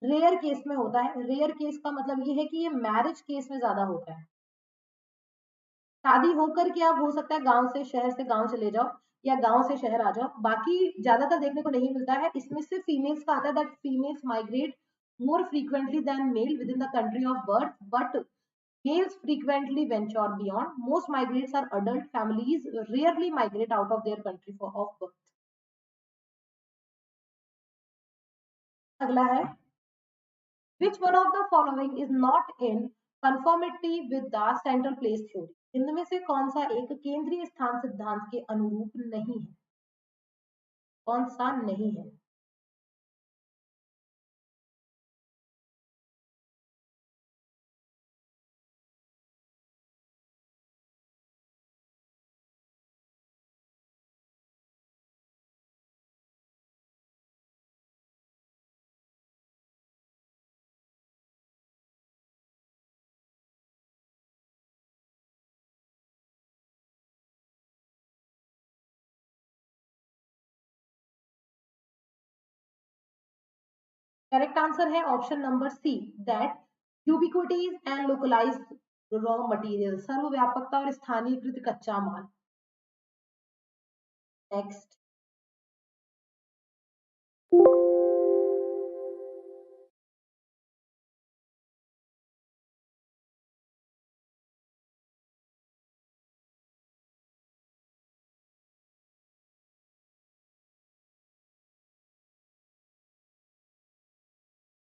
रेयर केस में होता है। रेयर केस का मतलब ये है कि ये मैरिज केस में ज्यादा होता है। शादी होकर के आप हो सकता है गांव से शहर से गांव चले जाओ या गांव से शहर आ जाओ, बाकी ज्यादातर देखने को नहीं मिलता है। इसमें से फीमेल्स का आता है that females migrate more frequently than male within the country of birth, but males frequently venture beyond. Most migrants are adult families, rarely migrate out of their country of birth. अगला है, which one of the following is not in conformity with the central place theory? इनमें से कौन सा एक केंद्रीय स्थान सिद्धांत के अनुरूप नहीं है? कौन सा नहीं है? करेक्ट आंसर है option number C, that ubiquities and localised raw material, सर्वव्यापकता और स्थानीयकृत कच्चा माल। Next,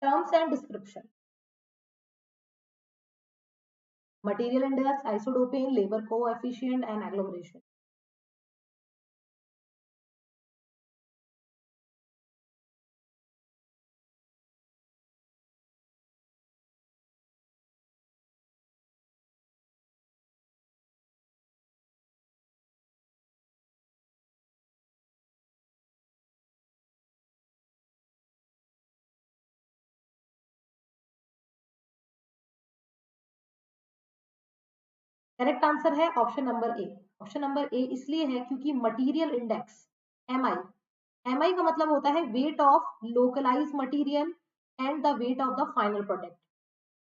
terms and description, material index, isodapane, labour coefficient and agglomeration. Correct answer है option number A. Option number A इसलिए है क्योंकि मटेरियल इंडेक्स एमआई, एमआई का मतलब होता है weight of localised material and the weight of the final product.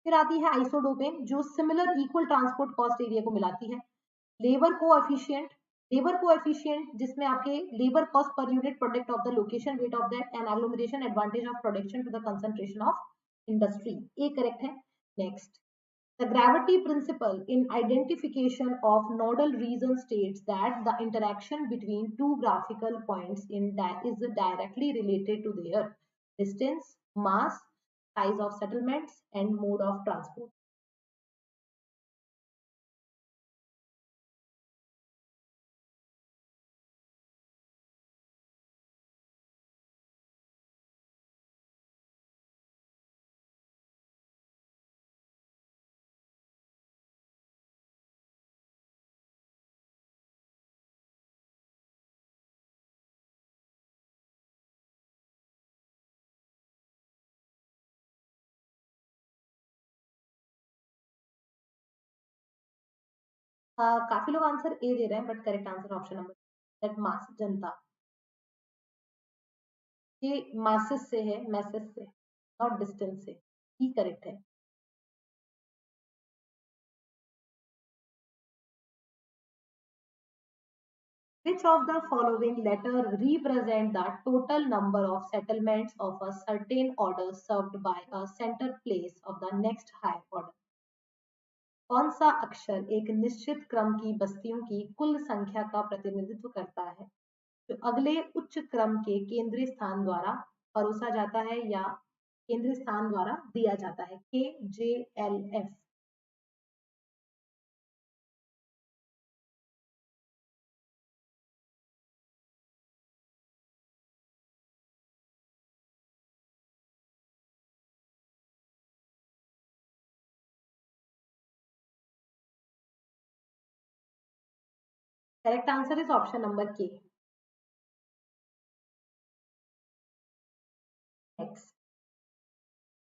फिर आती है आइसोडोपेन जो similar equal transport cost area को मिलाती है। लेबर कोएफिशिएंट, लेबर कोएफिशिएंट जिसमें आपके labour cost per unit product of the location weight of that and agglomeration advantage of production to the concentration of industry, A correct है। Next, the gravity principle in identification of nodal region states that the interaction between two graphical points is directly related to their distance, mass, size of settlements, and mode of transport. काफी लोग answer A दे रहे हैं but correct answer option number that mass, जनता। ये masses से है, messes से, not distance से, ही correct है। Which of the following letter represent the total number of settlements of a certain order served by a center place of the next higher order? कौन सा अक्षर एक निश्चित क्रम की बस्तियों की कुल संख्या का प्रतिनिधित्व करता है जो अगले उच्च क्रम के केंद्रीय स्थान द्वारा परोसा जाता है या केंद्रीय स्थान द्वारा दिया जाता है? KJLF। Correct answer is option number K. Next,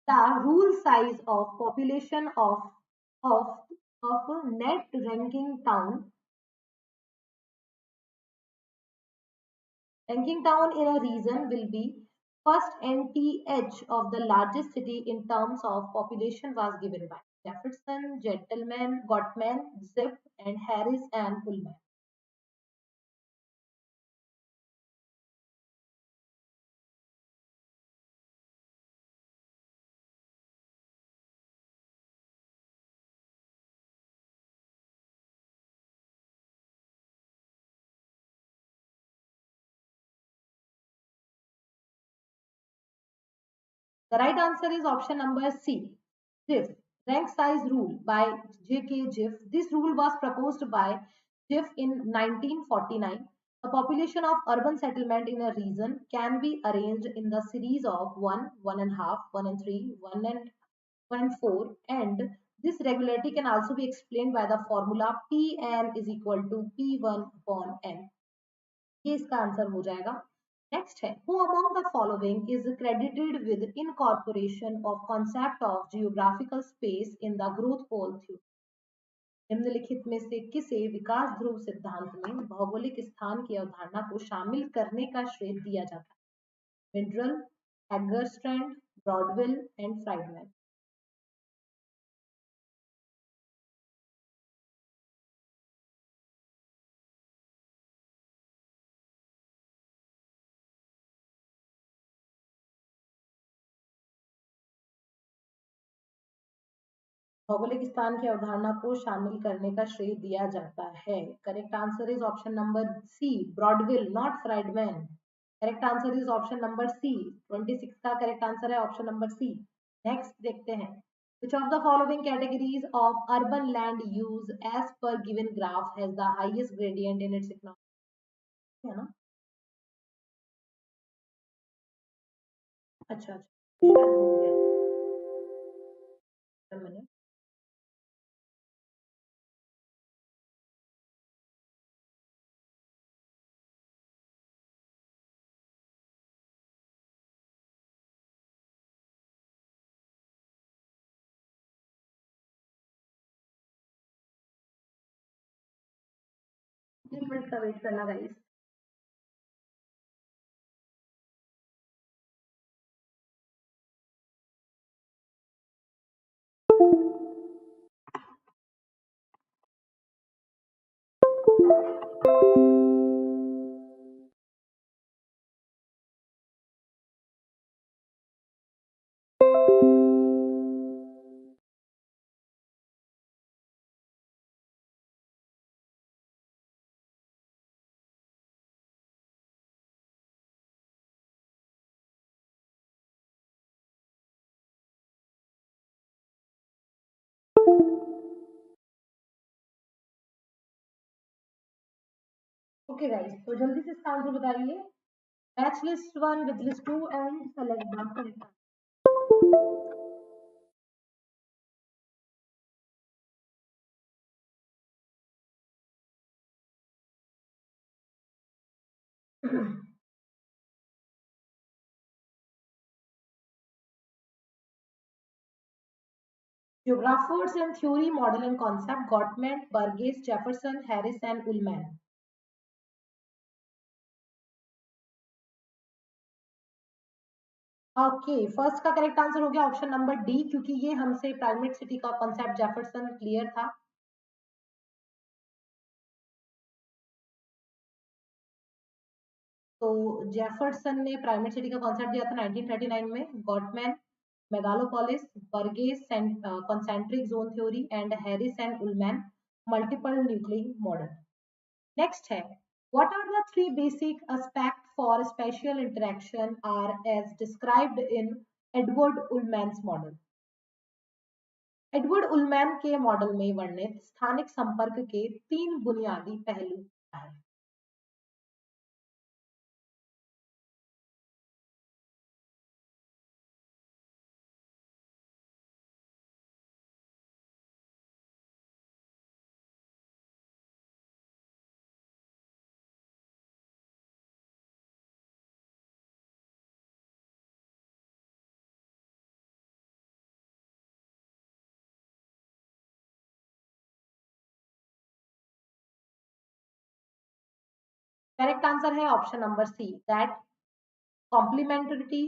the rule size of population of of net ranking town in a region will be first NTH of the largest city in terms of population was given by Jefferson, Gentleman, Gottman, Zip, and Harris and Pullman. The right answer is option number C. Jiff. Rank size rule by J.K. Jiff. This rule was proposed by Jiff in 1949. The population of urban settlement in a region can be arranged in the series of 1, 1.5, 1 and 3, 1 and 4, and this regularity can also be explained by the formula Pn is equal to P1 upon n. ये इसका answer हो जाएगा। Next है, who among the following is credited with incorporation of concept of geographical space in the growth pole theory? निम्नलिखित में से किसे विकास ध्रुव सिद्धांत में भौगोलिक स्थान की अवधारणा को शामिल करने का श्रेय दिया जाता है? मिनरल, एगरस्ट्रैंड, ब्रॉडविल एंड फ्राइडमैन। भौगोलिक स्थान की अवधारणा को शामिल करने का श्रेय दिया जाता है। Correct answer is option number C, Boudeville, not Friedmann. Correct answer is option number C. 26 का करेक्ट आंसर है ऑप्शन नंबर सी। नेक्स्ट देखते हैं, which of the following categories of urban land use as per given graph has the highest gradient in its economic, है ना? अच्छा अच्छा, शायद हो गया मैंने। एक मिनट का वेट करना गाइस। ओके गाइस, तो जल्दी से इसका आंसर बताइए। Match list 1 with list 2 and select the correct answer. Geographers and theory, model and concept: Gottman, Burgess, Jefferson, Harris and Ullman. Okay, first का करेक्ट आंसर हो गया ऑप्शन नंबर डी, क्योंकि ये हमसे प्राइमेट सिटी का concept Jefferson clear था। तो Jefferson ने प्राइमेट सिटी का कॉन्सेप्ट दिया था 1939 में। Gottmann megalopolis, Burgess concentric zone theory and Harris and Ullman multiple nuclear model. Next है, what are the three basic aspects for spatial interaction are as described in Edward Ullman's model? Edward Ullman के model में वर्णित स्थानिक संपर्क के 3 बुनियादी पहलू हैं। करेक्ट आंसर है option number C, that complementarity,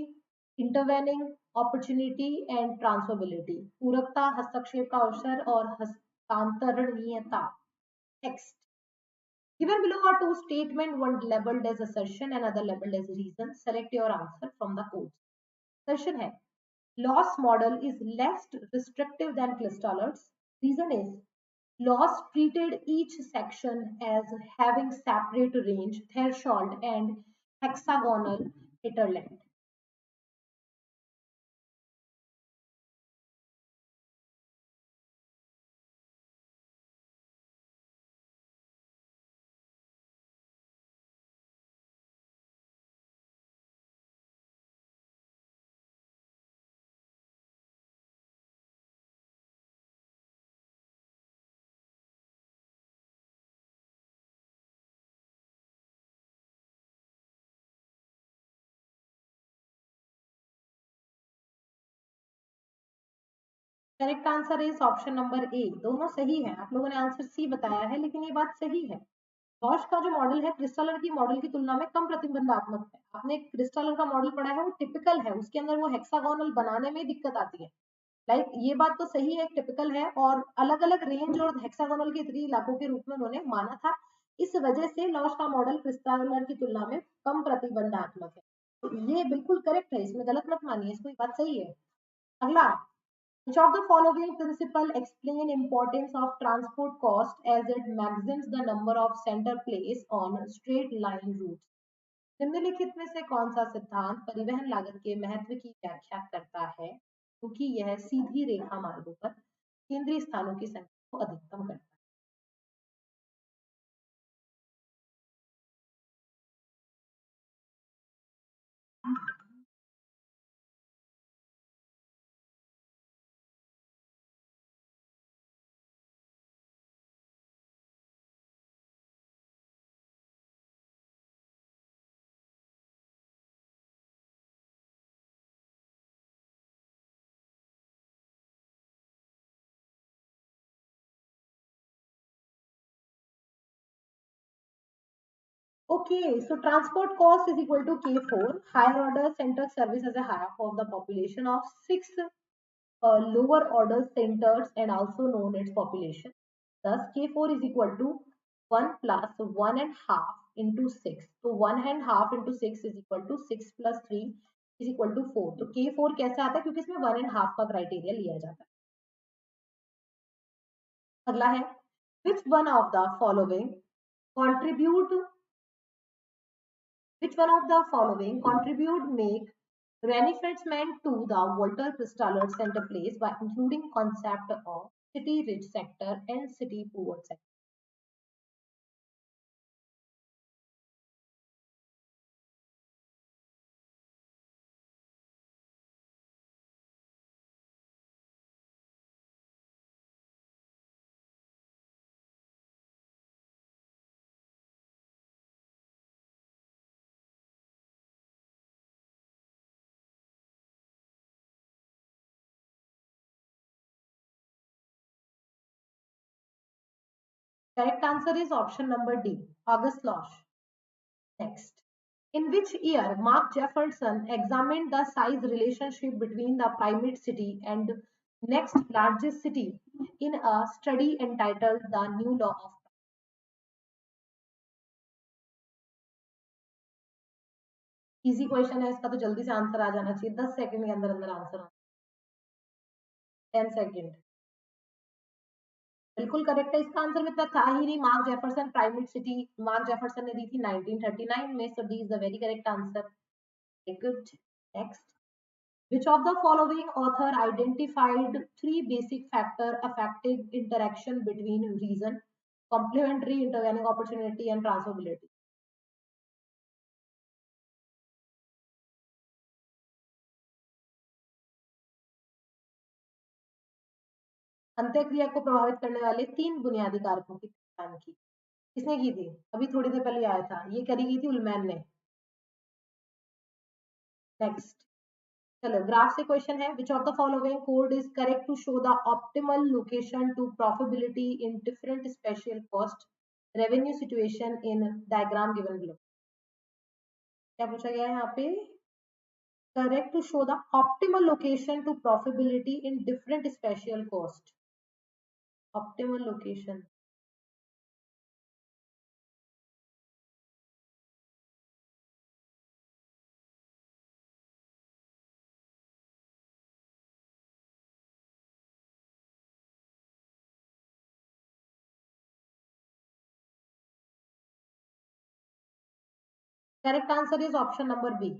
intervening, opportunity and transferability. पूरकता, हस्तक्षेप का अवसर और हस्तांतरणीयता। Next, given below are two statements, one labeled as assertion and other labeled as reason. Select your answer from the quotes. Assertion है, Loss model is less restrictive than Kristallers. Reason is, Loss treated each section as having separate range, threshold, and hexagonal hinterland. Correct answer is option number ए। दोनों सही है, आप लोगों ने answer C बताया है, लेकिन ये बात सही है। रॉश का जो मॉडल है क्रिस्टलर की मॉडल की तुलना में कम प्रतिबंधात्मक है। आपने क्रिस्टलर का मॉडल पढ़ा है, वो टिपिकल है, उसके अंदर वो हेक्सागोनल बनाने में दिक्कत आती है। लाइक ये बात तो सही है, टिपिकल है और अलग अलग रेंज और हेक्सागोनल के 3 इलाकों के रूप में उन्होंने माना था। इस वजह से लॉश का मॉडल क्रिस्टलर की तुलना में कम प्रतिबंधात्मक है। तो ये बिल्कुल करेक्ट है, इसमें गलत मत मानिए, इसको बात सही है। अगला, Which of the following principle explain importance of transport cost as it maximizes the number of center place on straight line routes? निम्नलिखित में से कौन सा सिद्धांत परिवहन लागत के महत्व की व्याख्या करता है क्योंकि यह सीधी रेखा मार्गों पर केंद्रीय स्थानों की संख्या को अधिकतम करता है? Okay, so transport cost is equal to K4. Higher order center service as a half of the population of six lower order centers and also known its population. Thus, K4 is equal to 1 plus 1 and half into 6. So 1 and half into 6 is equal to 6 plus 3 is equal to 4. तो K4 कैसे आता है क्योंकि इसमें 1 and half का criteria लिया जाता है. अगला है which one of the following contribute make reinforcement to the Walter Christaller Center place by including concept of city rich sector and city poor sector. Correct answer is option number D, August Losh. Next. In which year Mark Jefferson examined the size relationship between the primate city and next largest city in a study entitled The New Law of easy question है इसका तो जल्दी से answer आ जाना चाहिए 10 second के अंदर अंदर आंसर 10 सेकंड बिल्कुल करेक्ट है इसका आंसर में इतना था ही नहीं Mark Jefferson primate city Mark Jefferson ने दी थी 1939 में so D is the very correct answer good next which of the following author identified three basic factor affecting interaction between reason complementary intervening opportunity and transferability अंत्यक्रिया को प्रभावित करने वाले तीन बुनियादी कारकों की पहचान की किसने की थी अभी थोड़ी देर पहले आया था ये करी गई थी उलमैन ने नेक्स्ट चलो ग्राफ से क्वेश्चन है which of the following code is correct to show the optimal location to profitability in different special cost revenue situation in diagram given below क्या पूछा गया है यहाँ पे correct to show the optimal location to profitability in different special cost optimal location correct answer is option number B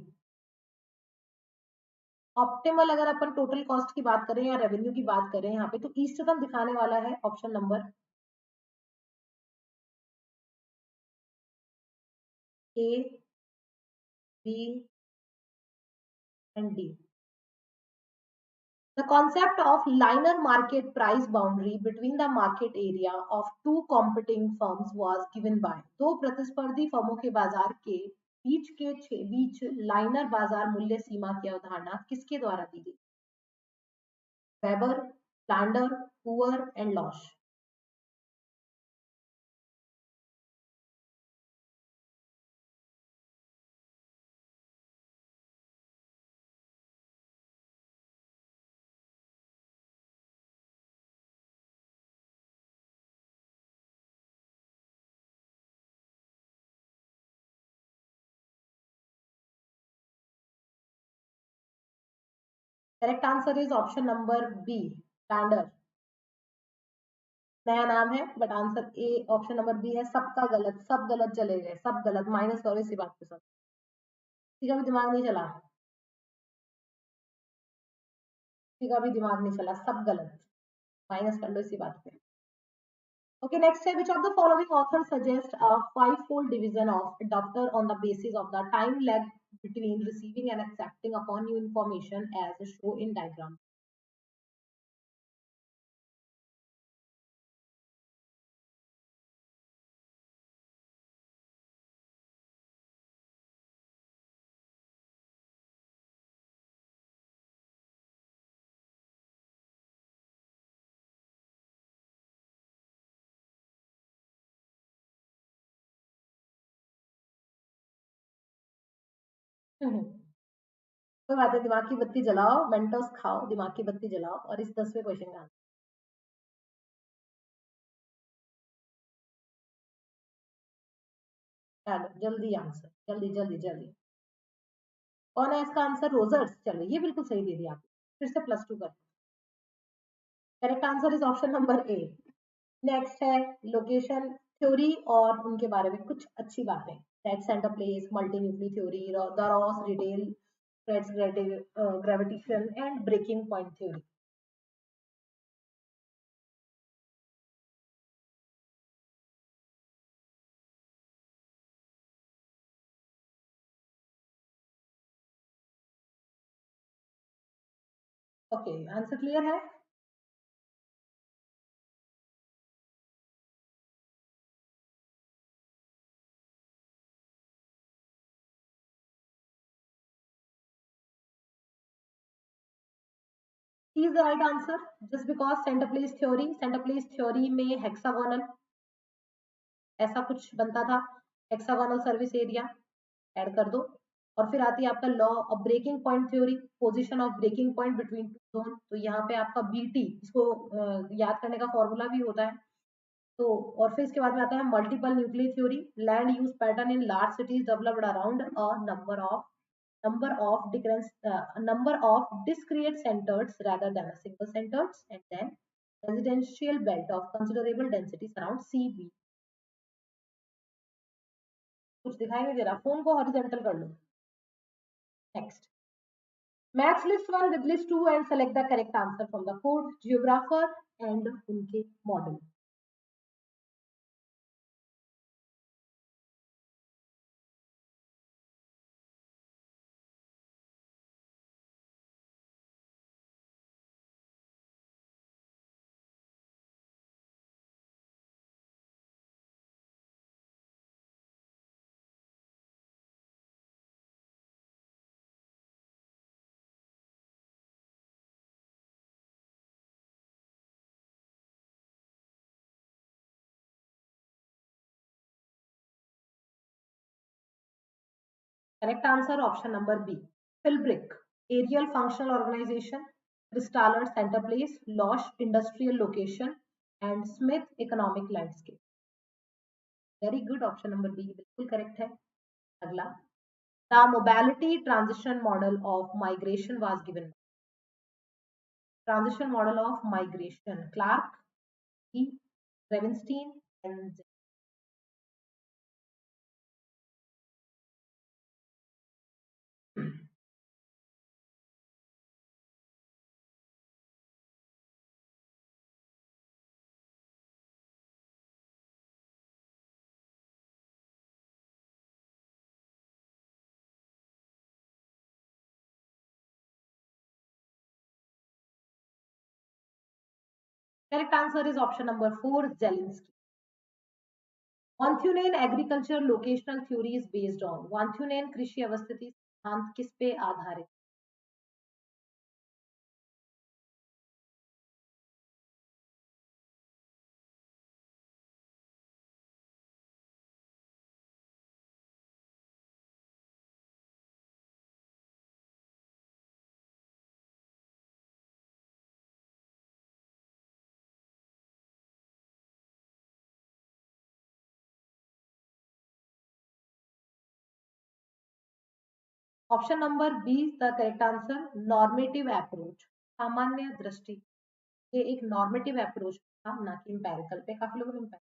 optimal अगर अपन total cost की बात करें या रेवेन्यू की बात करें यहाँ पे तो इष्टतम दिखाने वाला है option number A B and D The concept of linear market price boundary between the market area of two competing firms was given by दो प्रतिस्पर्धी फर्मों के बाजार के बीच लाइनर बाजार मूल्य सीमा की अवधारणा किसके द्वारा दी गई वेबर लैंडर पुअर and Losch correct answer is option number B, standard. नया नाम है but answer A option number B है। सबका गलत, सब गलत चले गए, सब गलत, माइनस करो इसी बात के साथ। किसी का भी दिमाग नहीं चला, किसी का भी दिमाग नहीं चला, सब गलत, माइनस कर लो इसी बात पे। Okay, next है, which of the following authors suggest a five-fold division of adopter on the basis of the time lag between receiving and accepting upon new information as shown in diagram? कोई बात है, दिमाग की बत्ती जलाओ, Mentos खाओ, दिमाग की बत्ती जलाओ और इस 10वें क्वेश्चन का आंसर डालो जल्दी, आंसर जल्दी जल्दी जल्दी। कौन है इसका आंसर? रोजर्स। चलो ये बिल्कुल सही दे दिया आपने, फिर से +2 कर। Correct answer is option number A. Next है लोकेशन थ्योरी और उनके बारे में कुछ अच्छी बातें। That central place, multi nuclei theory, the Ross retail threads, gravitation and breaking point theory. Okay, answer clear है? Is the right answer just because central place theory में हेक्सागोनल ऐसा कुछ बनता था, हेक्सागोनल सर्विस एरिया ऐड कर दो। और फिर आती है आपका law of breaking point theory, position of breaking point between two zone. तो यहाँ पे आपका बीटी, इसको याद करने का फॉर्मूला भी होता है। तो और फिर इसके बाद में आता है multiple nuclear theory, land use pattern in large cities developed around a number of discrete centers rather than a single centers, and then residential belt of considerable density surround CB। कुछ दिखाई नहीं दे रहा, फोन को horizontal कर लो। Next, match list one with list two and select the correct answer from the code geographer and उनके मॉडल। Correct answer option number B, Philbrick areal functional organisation, Christaller central place, Losch industrial location and Smith economic landscape. Very good, option number B बिल्कुल correct है। अगला, the mobility transition model of migration was given. Transition model of migration, Clark, E, Ravenstein and correct answer is option number 4, Zelinsky. Von Thunen agriculture locational theory is based on. Von Thunen कृषि अवस्थिति सिद्धांत किस पे आधारित? Option number B the correct answer, normative approach, सामान्य दृष्टि। ये एक नॉर्मेटिव अप्रोच था, ना कि एम्पेरिकल पे। काफी लोगों ने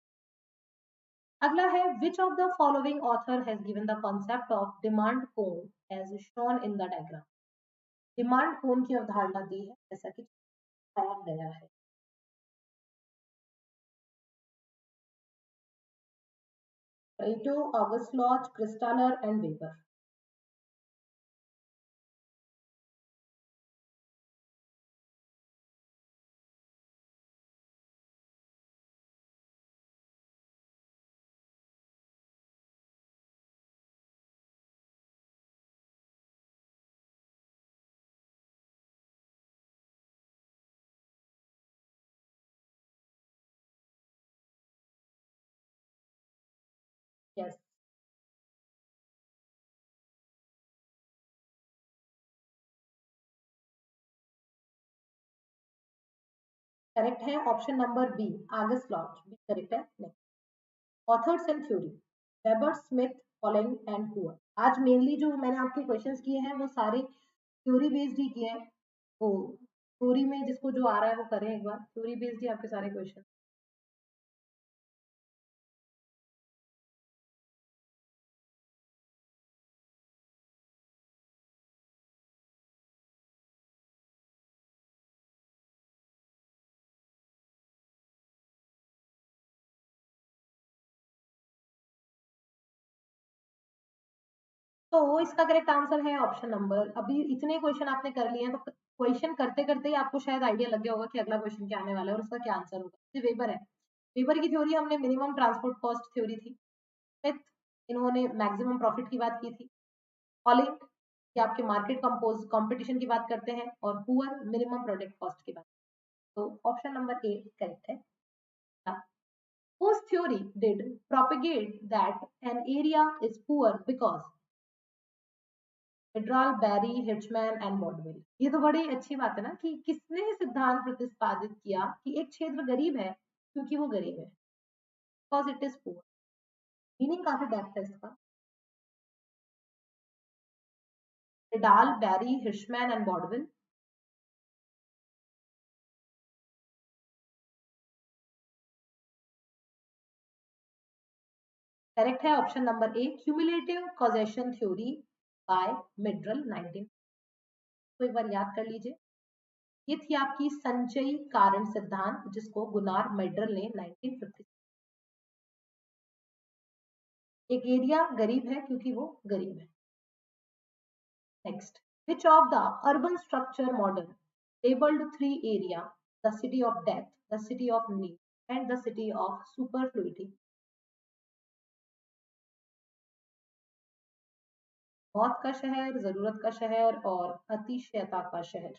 अगला है, which of the following author has given the concept of demand cone as shown in the diagram. Demand cone की अवधारणा दी है जैसा कि दिखाया गया है। Pareto, August Lodge, Kristaller and Weber. Yes, correct है option number B, August Losch भी करेक्ट है। Next, authors and theory, Weber, Smith, Pauling and Hoover. आज मेनली जो मैंने आपके क्वेश्चंस किए हैं वो सारे थ्योरी बेस्ड ही किए हैं। तो थ्योरी में जिसको जो आ रहा है वो करें एक बार, थ्योरी बेस्ड ही आपके सारे क्वेश्चन। तो इसका करेक्ट आंसर है ऑप्शन नंबर, अभी इतने क्वेश्चन आपने कर लिए हैं तो क्वेश्चन करते करते ही आपको शायद आइडिया लग गया होगा कि अगला क्वेश्चन क्या आने वाला है और उसका क्या आंसर होगा। ये वेबर है। वेबर की थ्योरी हमने मिनिमम ट्रांसपोर्ट कॉस्ट थ्योरी थी। फिफ्थ, इन्होंने मैक्सिमम प्रॉफिट की बात की थी। कॉलिंग, ये आपके मार्केट कंपोज कंपटीशन की बात करते हैं। और पुअर, मिनिमम प्रोडक्ट कॉस्ट की बात। तो ऑप्शन नंबर ए करेक्ट है। Whose theory did propagate that an area is poor because Myrdal, Berry, हिटमैन एंड बॉडविल। ये तो बड़ी अच्छी बात है ना कि किसने सिद्धांत प्रतिपादित किया कि एक क्षेत्र गरीब है क्योंकि वो गरीब है, because it is poor. Meaning काफी डेप्थ है इसका। मिडाल, बैरी, हिटमैन एंड बॉडविल। करेक्ट है option number A, cumulative causation theory by Myrdal 19। तो एक बार याद कर लीजिए, ये थी आपकी संचयी कारण सिद्धांत जिसको गुनार मिडरल ने 1950। एक एरिया गरीब है क्योंकि वो गरीब है। Next, which of the urban structure model labeled three area, the city of death, the city of need and the city of superfluity? मौत का शहर, जरूरत का शहर और अतिशयता का शहर।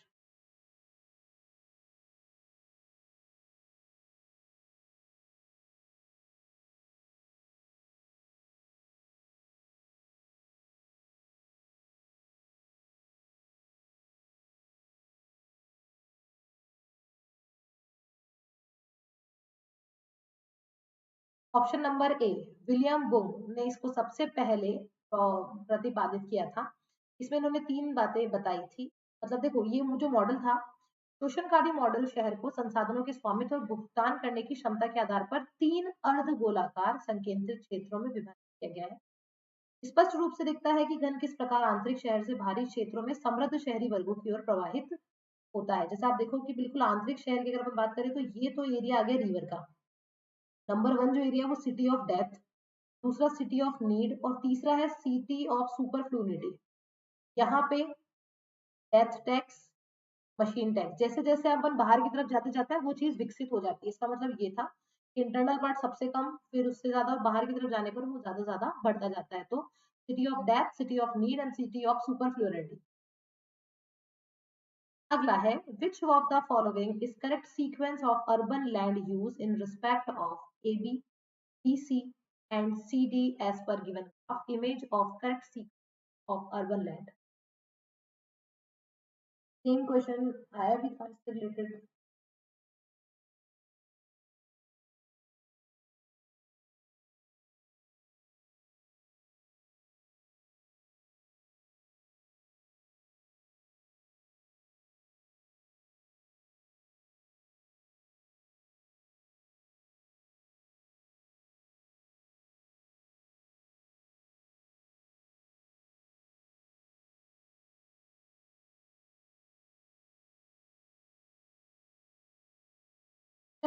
ऑप्शन नंबर ए, विलियम बुंग ने इसको सबसे पहले प्रतिपादित किया था। इसमें इन्होंने तीन बातें बताई थी। मतलब देखो, ये जो मॉडल था, शोषणकारी मॉडल शहर को संसाधनों के स्वामित्व और भुगतान करने की क्षमता के आधार पर तीन अर्ध गोलाकार संकेंद्रित क्षेत्रों में विभाजित किया गया है। स्पष्ट रूप से दिखता है कि घन किस प्रकार आंतरिक शहर से बाहरी क्षेत्रों में समृद्ध शहरी वर्गों की ओर प्रवाहित होता है। जैसे आप देखो कि बिल्कुल आंतरिक शहर की अगर अपन बात करें तो ये तो एरिया आ गया रिवर का। नंबर वन जो एरिया वो सिटी ऑफ डेथ, दूसरा सिटी ऑफ नीड और तीसरा है सिटी ऑफ सुपरफ्लूनिटी। यहाँ पे डेथ टैक्स, मशीन टैक्स, जैसे जैसे अपन बाहर की तरफ जाते जाते हैं वो चीज विकसित हो जाती है। इसका मतलब ये था कि इंटरनल पार्ट सबसे कम, फिर उससे ज्यादा, बाहर की तरफ जाने पर वो ज्यादा ज्यादा बढ़ता जाता है। तो city of death, city of need and city of superfluity. अगला है, which of the following is correct sequence of urban land use in respect of AB, BC and CD as per given graph, image of correct sequence of urban land। Same question आया भी था इससे related.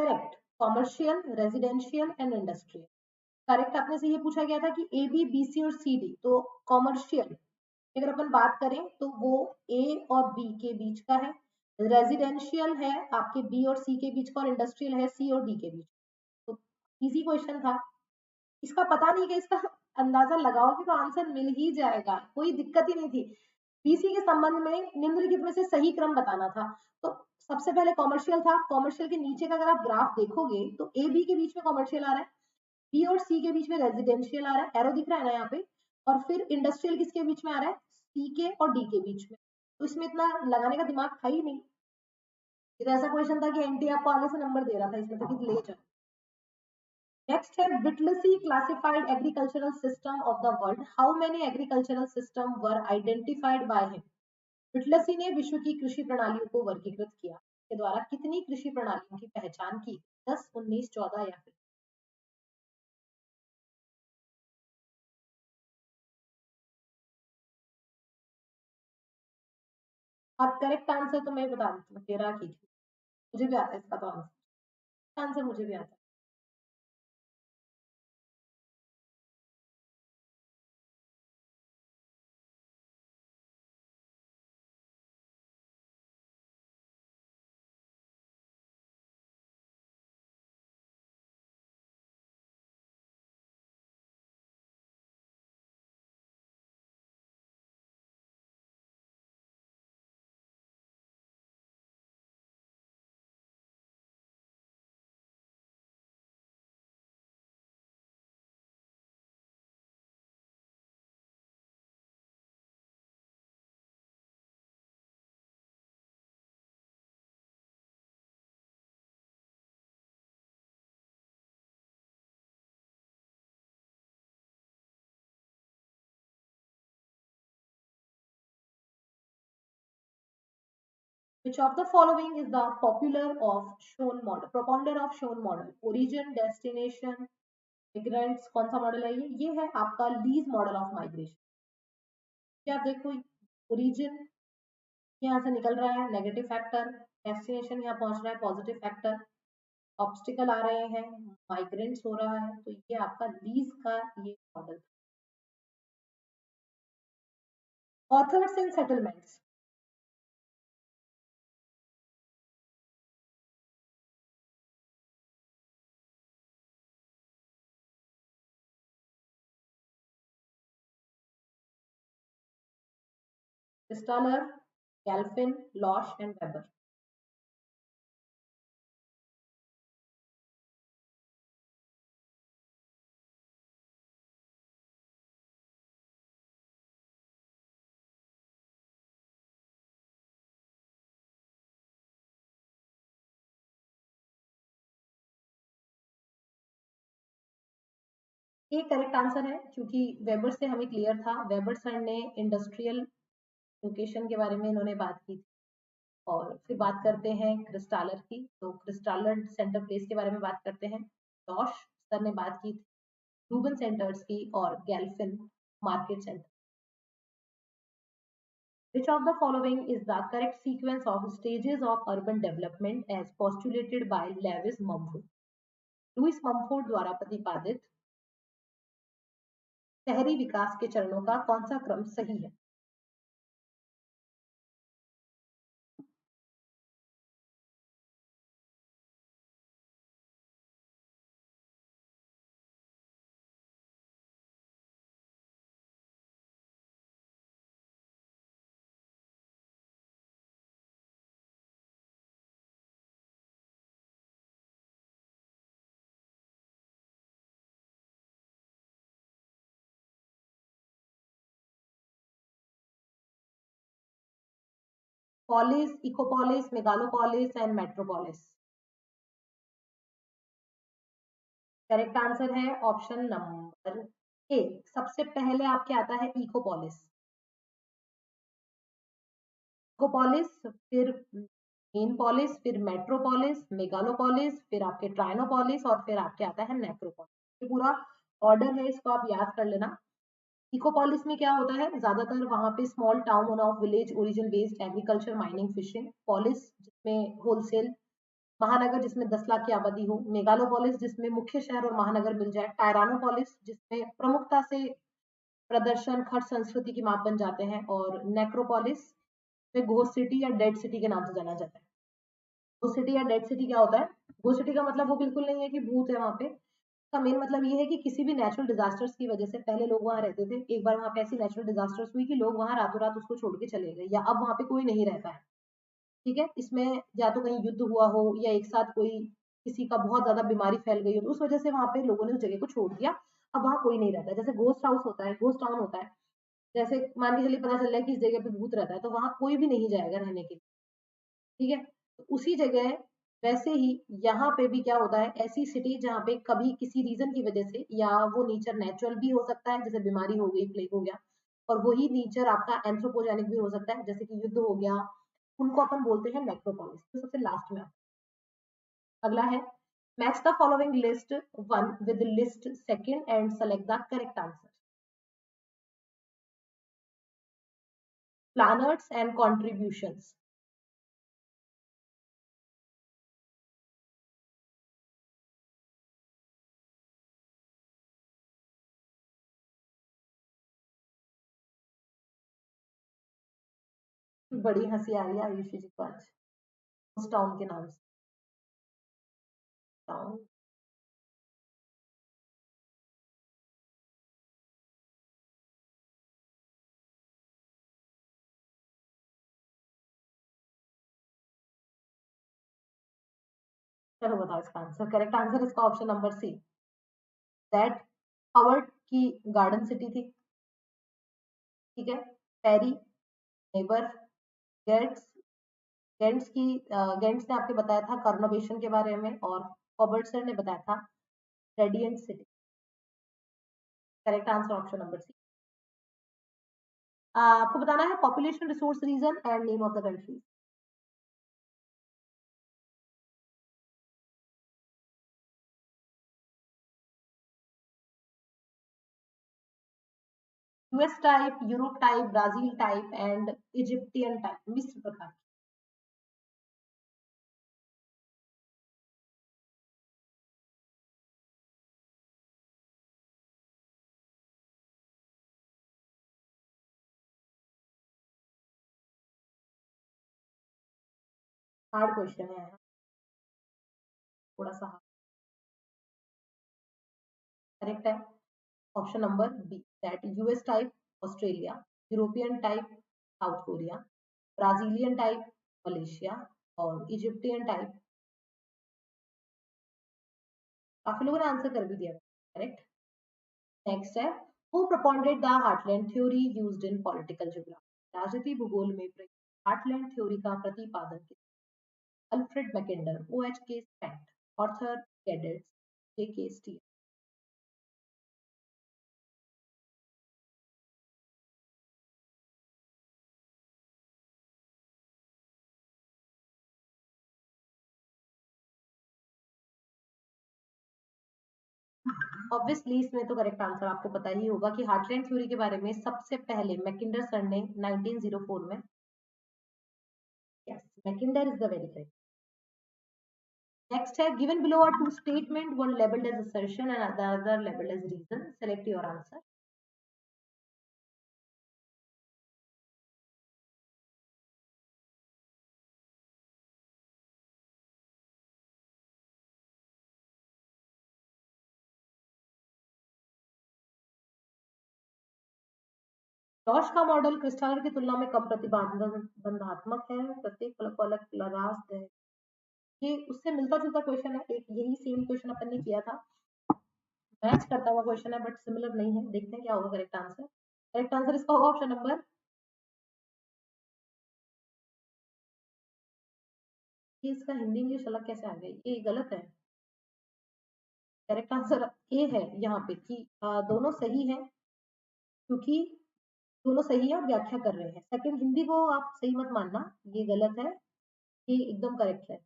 Correct, commercial, residential and industrial. Correct, आपने से ये पूछा गया था कि ए बी बी सी और सी डी, तो कॉमर्शियल अगर अपन बात करें तो वो ए और बी के बीच का है, रेजिडेंशियल है आपके बी और सी के बीच का, और इंडस्ट्रियल है सी और डी के बीच। तो इजी क्वेश्चन था, इसका पता नहीं कि इसका अंदाजा लगाओगे तो आंसर मिल ही जाएगा, कोई दिक्कत ही नहीं थी। बीसी के संबंध में निम्नलिखित में से सही क्रम बताना था। तो सबसे पहले कॉमर्शियल था, कॉमर्शियल के नीचे का अगर आप ग्राफ देखोगे तो ए बी के बीच में कॉमर्शियल आ रहा है, बी और सी के बीच में रेजिडेंशियल आ रहा है, एरो दिख रहा है ना यहाँ पे, और फिर इंडस्ट्रियल किसके बीच में आ रहा है, सी के और डी के बीच में। तो इसमें इतना लगाने का दिमाग था ही नहीं, ये तो ऐसा क्वेश्चन था कि एनटी आपको आगे से नंबर दे रहा था इसमें, तो कि ले जाओ। नेक्स्ट है Whittlesey classified agricultural system of the world. How many agricultural system were identified by him? Whittlesey ने विश्व की कृषि प्रणालियों को वर्गीकृत किया, के द्वारा कितनी कृषि प्रणालियों की पहचान की, 10, 19, 14 या फिर? अब करेक्ट आंसर तो मैं बता देती हूँ, 13 की थी। मुझे भी आता है इसका तो आंसर, आंसर मुझे भी आता है। Which of the following is the popular of shown model, propounder of shown model? Origin, destination, migrants, कौन सा मॉडल है ये है आपका लीज मॉडल ऑफ माइग्रेशन। क्या आप देखो, ओरिजिन यहाँ से निकल रहा है नेगेटिव फैक्टर, डेस्टिनेशन यहाँ पहुंच रहा है पॉजिटिव फैक्टर, ऑब्स्टिकल आ रहे हैं, माइग्रेंट्स हो रहा है, तो ये आपका लीज का ये model. Authors in settlements, Christaller, Galpin, Losch and Weber. ये करेक्ट आंसर है, क्योंकि वेबर से हमें क्लियर था, वेबर सर ने इंडस्ट्रियल लोकेशन के बारे में इन्होंने बात की थी। और फिर बात करते हैं क्रिस्टालर की, तो क्रिस्टालर सेंटर प्लेस के बारे में बात करते हैं। लॉश सर ने बात की थी रूबन सेंटर्स की, और Galpin market centre. Which of the following is the correct sequence of stages of urban development as postulated by Lewis Mumford? Lewis Mumford द्वारा प्रतिपादित शहरी विकास के चरणों का कौन सा क्रम सही है? Polis, ecopolis, megalopolis and metropolis. Correct answer है ऑप्शन नंबर ए। सबसे पहले आपके आता है इकोपॉलिस, इकोपॉलिस, फिर मेन पॉलिस, फिर मेट्रोपॉलिस, मेगालोपॉलिस, फिर आपके ट्राइनोपॉलिस, और फिर आपके आता है नेक्रोपॉलिस। ये पूरा ऑर्डर है, इसको आप याद कर लेना। इकोपॉलिस में क्या होता है, ज्यादातर वहां पे small town of village origin based agriculture mining fishing. Polis जिसमें होलसेल महानगर जिसमें 10 लाख की आबादी हो, मेगालोपोलिस जिसमें मुख्य शहर और महानगर मिल जाए, टायरानोपोलिस जिसमें प्रमुखता से प्रदर्शन खर्च संस्कृति की माप बन जाते हैं, और नेक्रोपोलिस में घोस्ट सिटी या डेड सिटी के नाम से जाना जाता है। घोस्ट सिटी या डेड सिटी क्या होता है? घोस्ट सिटी का मतलब वो बिल्कुल नहीं है कि भूत है वहां पे। इसका मेन मतलब ये है कि किसी भी नेचुरल डिजास्टर्स की वजह से पहले लोग वहां रहते थे, एक बार वहां पे ऐसी नेचुरल डिजास्टर्स हुई कि लोग वहां रातों रात उसको छोड़ के चले गए, या अब वहां पे कोई नहीं रहता है। ठीक है, इसमें या तो कहीं युद्ध हुआ हो, या एक साथ कोई किसी का बहुत ज्यादा बीमारी फैल गई हो, तो उस वजह से वहां पे लोगों ने उस जगह को छोड़ दिया। अब वहां कोई नहीं रहता है। जैसे घोस्ट हाउस होता है, घोस्ट टाउन होता है, जैसे मान के चलिए पता चल रहा है कि इस जगह पे भूत रहता है, तो वहां कोई भी नहीं जाएगा रहने के लिए। ठीक है, तो उसी जगह वैसे ही यहाँ पे भी क्या होता है, ऐसी सिटी जहाँ पे कभी किसी रीजन की वजह से, या वो नेचर नेचुरल भी हो सकता है, जैसे बीमारी हो गई, प्लेग हो गया, और वही नेचर आपका एंथ्रोपोजेनिक भी हो सकता है, जैसे कि युद्ध हो गया, उनको अपन बोलते हैं नेक्रोपोलिस। तो सबसे लास्ट में अगला है, match the following list one with list second and select the correct answer. Planets and contributions. बड़ी हंसी आ रही है आयुषी जी को आज उस टाउन के नाम से। टाउन, चलो बताओ इसका आंसर। करेक्ट आंसर इसका option number C, that Howard की गार्डन सिटी थी। ठीक है, पेरी, नेबर, गेट्स, गेंट्स की गेंट्स ने आपके बताया था कर्नोवेशन के बारे में, और हॉबर्टसन ने बताया था radiant city. Correct answer option number C. आपको बताना है population, resource, region and name of the country. US type, Europe type, Brazil type and Egyptian type, मिस्र प्रकार। हार्ड क्वेश्चन है, थोड़ा सा। करेक्ट है option number B, that US type Australia, European type South Korea, Brazilian type Malaysia, और Egyptian type. काफी लोगों ने आंसर कर भी दिया। करेक्ट। नेक्स्ट है, who propounded the heartland theory used in political geography. राजनीति भूगोल में हार्टलैंड थ्योरी का प्रतिपादन किया। अल्फ्रेड मैकेंडर, ओ एच के स्पेंट, ऑर्थर गेडेट्स, जे के स्टील। ऑब्वियसली इसमें तो करेक्ट आंसर आपको पता ही होगा कि हार्टलैंड थ्योरी के बारे में सबसे पहले मैकिंडर सर ने 1904 में। Yes, Mackinder is the very correct. Next है, given below are two statement, one labelled as assertion and the other labeled as reason. Select your answer. Dash का मॉडल क्रिस्टल की तुलना में कम प्रतिबंधात्मक है, प्रत्येक फलक को अलग रास्ते है। ये उससे मिलता जुलता क्वेश्चन है, एक यही सेम क्वेश्चन अपन ने किया था, मैच करता हुआ क्वेश्चन है, बट सिमिलर नहीं है। देखते हैं क्या होगा करेक्ट आंसर। करेक्ट आंसर इसका होगा ऑप्शन नंबर, ये इसका हिंदी इंग्लिश अलग कैसे आ गई, ये गलत है। करेक्ट आंसर ए है यहाँ पे कि दोनों सही है, क्योंकि दोनों सही है और व्याख्या कर रहे हैं। सेकंड हिंदी को आप सही मत मानना, ये गलत है, ये एकदम करेक्ट है।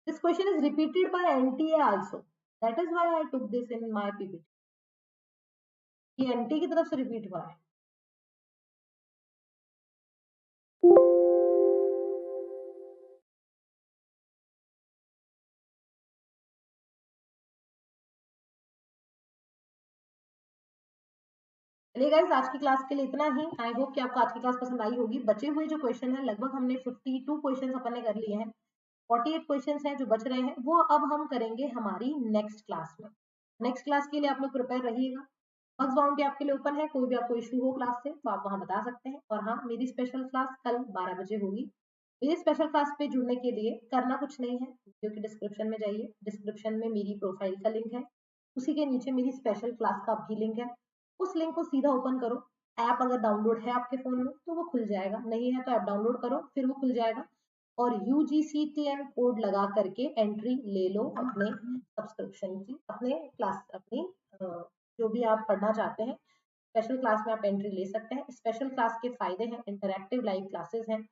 This question is repeated by NTA also. That is why I took this in my PPT. ये NTA की तरफ से रिपीट हुआ है। चलिए गाइस, आज की क्लास के लिए इतना ही। आई होप कि आपको आज की क्लास पसंद आई होगी। बचे हुए जो क्वेश्चन है, लगभग हमने 52 क्वेश्चन अपन ने कर लिए हैं। 48 क्वेश्चन हैं जो बच रहे हैं, वो अब हम करेंगे हमारी नेक्स्ट क्लास में। नेक्स्ट क्लास के लिए आप लोग प्रिपेयर रहिएगा। बग्स बाउंड्री आपके लिए ओपन है, कोई भी आपको इशू हो क्लास से तो आप वहां बता सकते हैं। और हाँ, मेरी स्पेशल क्लास कल 12 बजे होगी। मेरी स्पेशल क्लास पे जुड़ने के लिए करना कुछ नहीं है, वीडियो के डिस्क्रिप्शन में जाइए। डिस्क्रिप्शन में मेरी प्रोफाइल का लिंक है, उसी के नीचे मेरी स्पेशल क्लास का भी लिंक है। उस लिंक को सीधा ओपन करो। ऐप अगर डाउनलोड है आपके फोन में तो वो खुल जाएगा, नहीं है तो ऐप डाउनलोड करो, फिर वो खुल जाएगा। और UGCTN कोड लगा करके एंट्री ले लो अपने सब्सक्रिप्शन की, अपने क्लास, अपनी जो भी आप पढ़ना चाहते हैं स्पेशल क्लास में आप एंट्री ले सकते हैं। स्पेशल क्लास के फायदे हैं, इंटरैक्टिव लाइव क्लासेस हैं,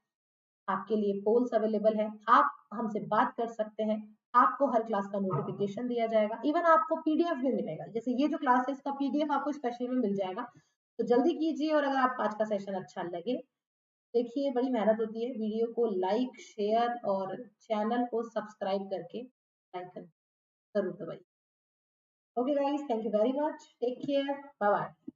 आपके लिए पोल्स अवेलेबल है, आप हमसे बात कर सकते हैं, आपको हर क्लास का नोटिफिकेशन दिया जाएगा, इवन आपको पीडीएफ भी मिलेगा। जैसे ये जो क्लास है इसका पीडीएफ आपको स्पेशल में मिल जाएगा। तो जल्दी कीजिए। और अगर आपको आज का सेशन अच्छा लगे, देखिए बड़ी मेहनत होती है, वीडियो को लाइक शेयर और चैनल को सब्सक्राइब करके लाइक जरूर दबाइए। Okay guys, thank you very much, take care, bye bye.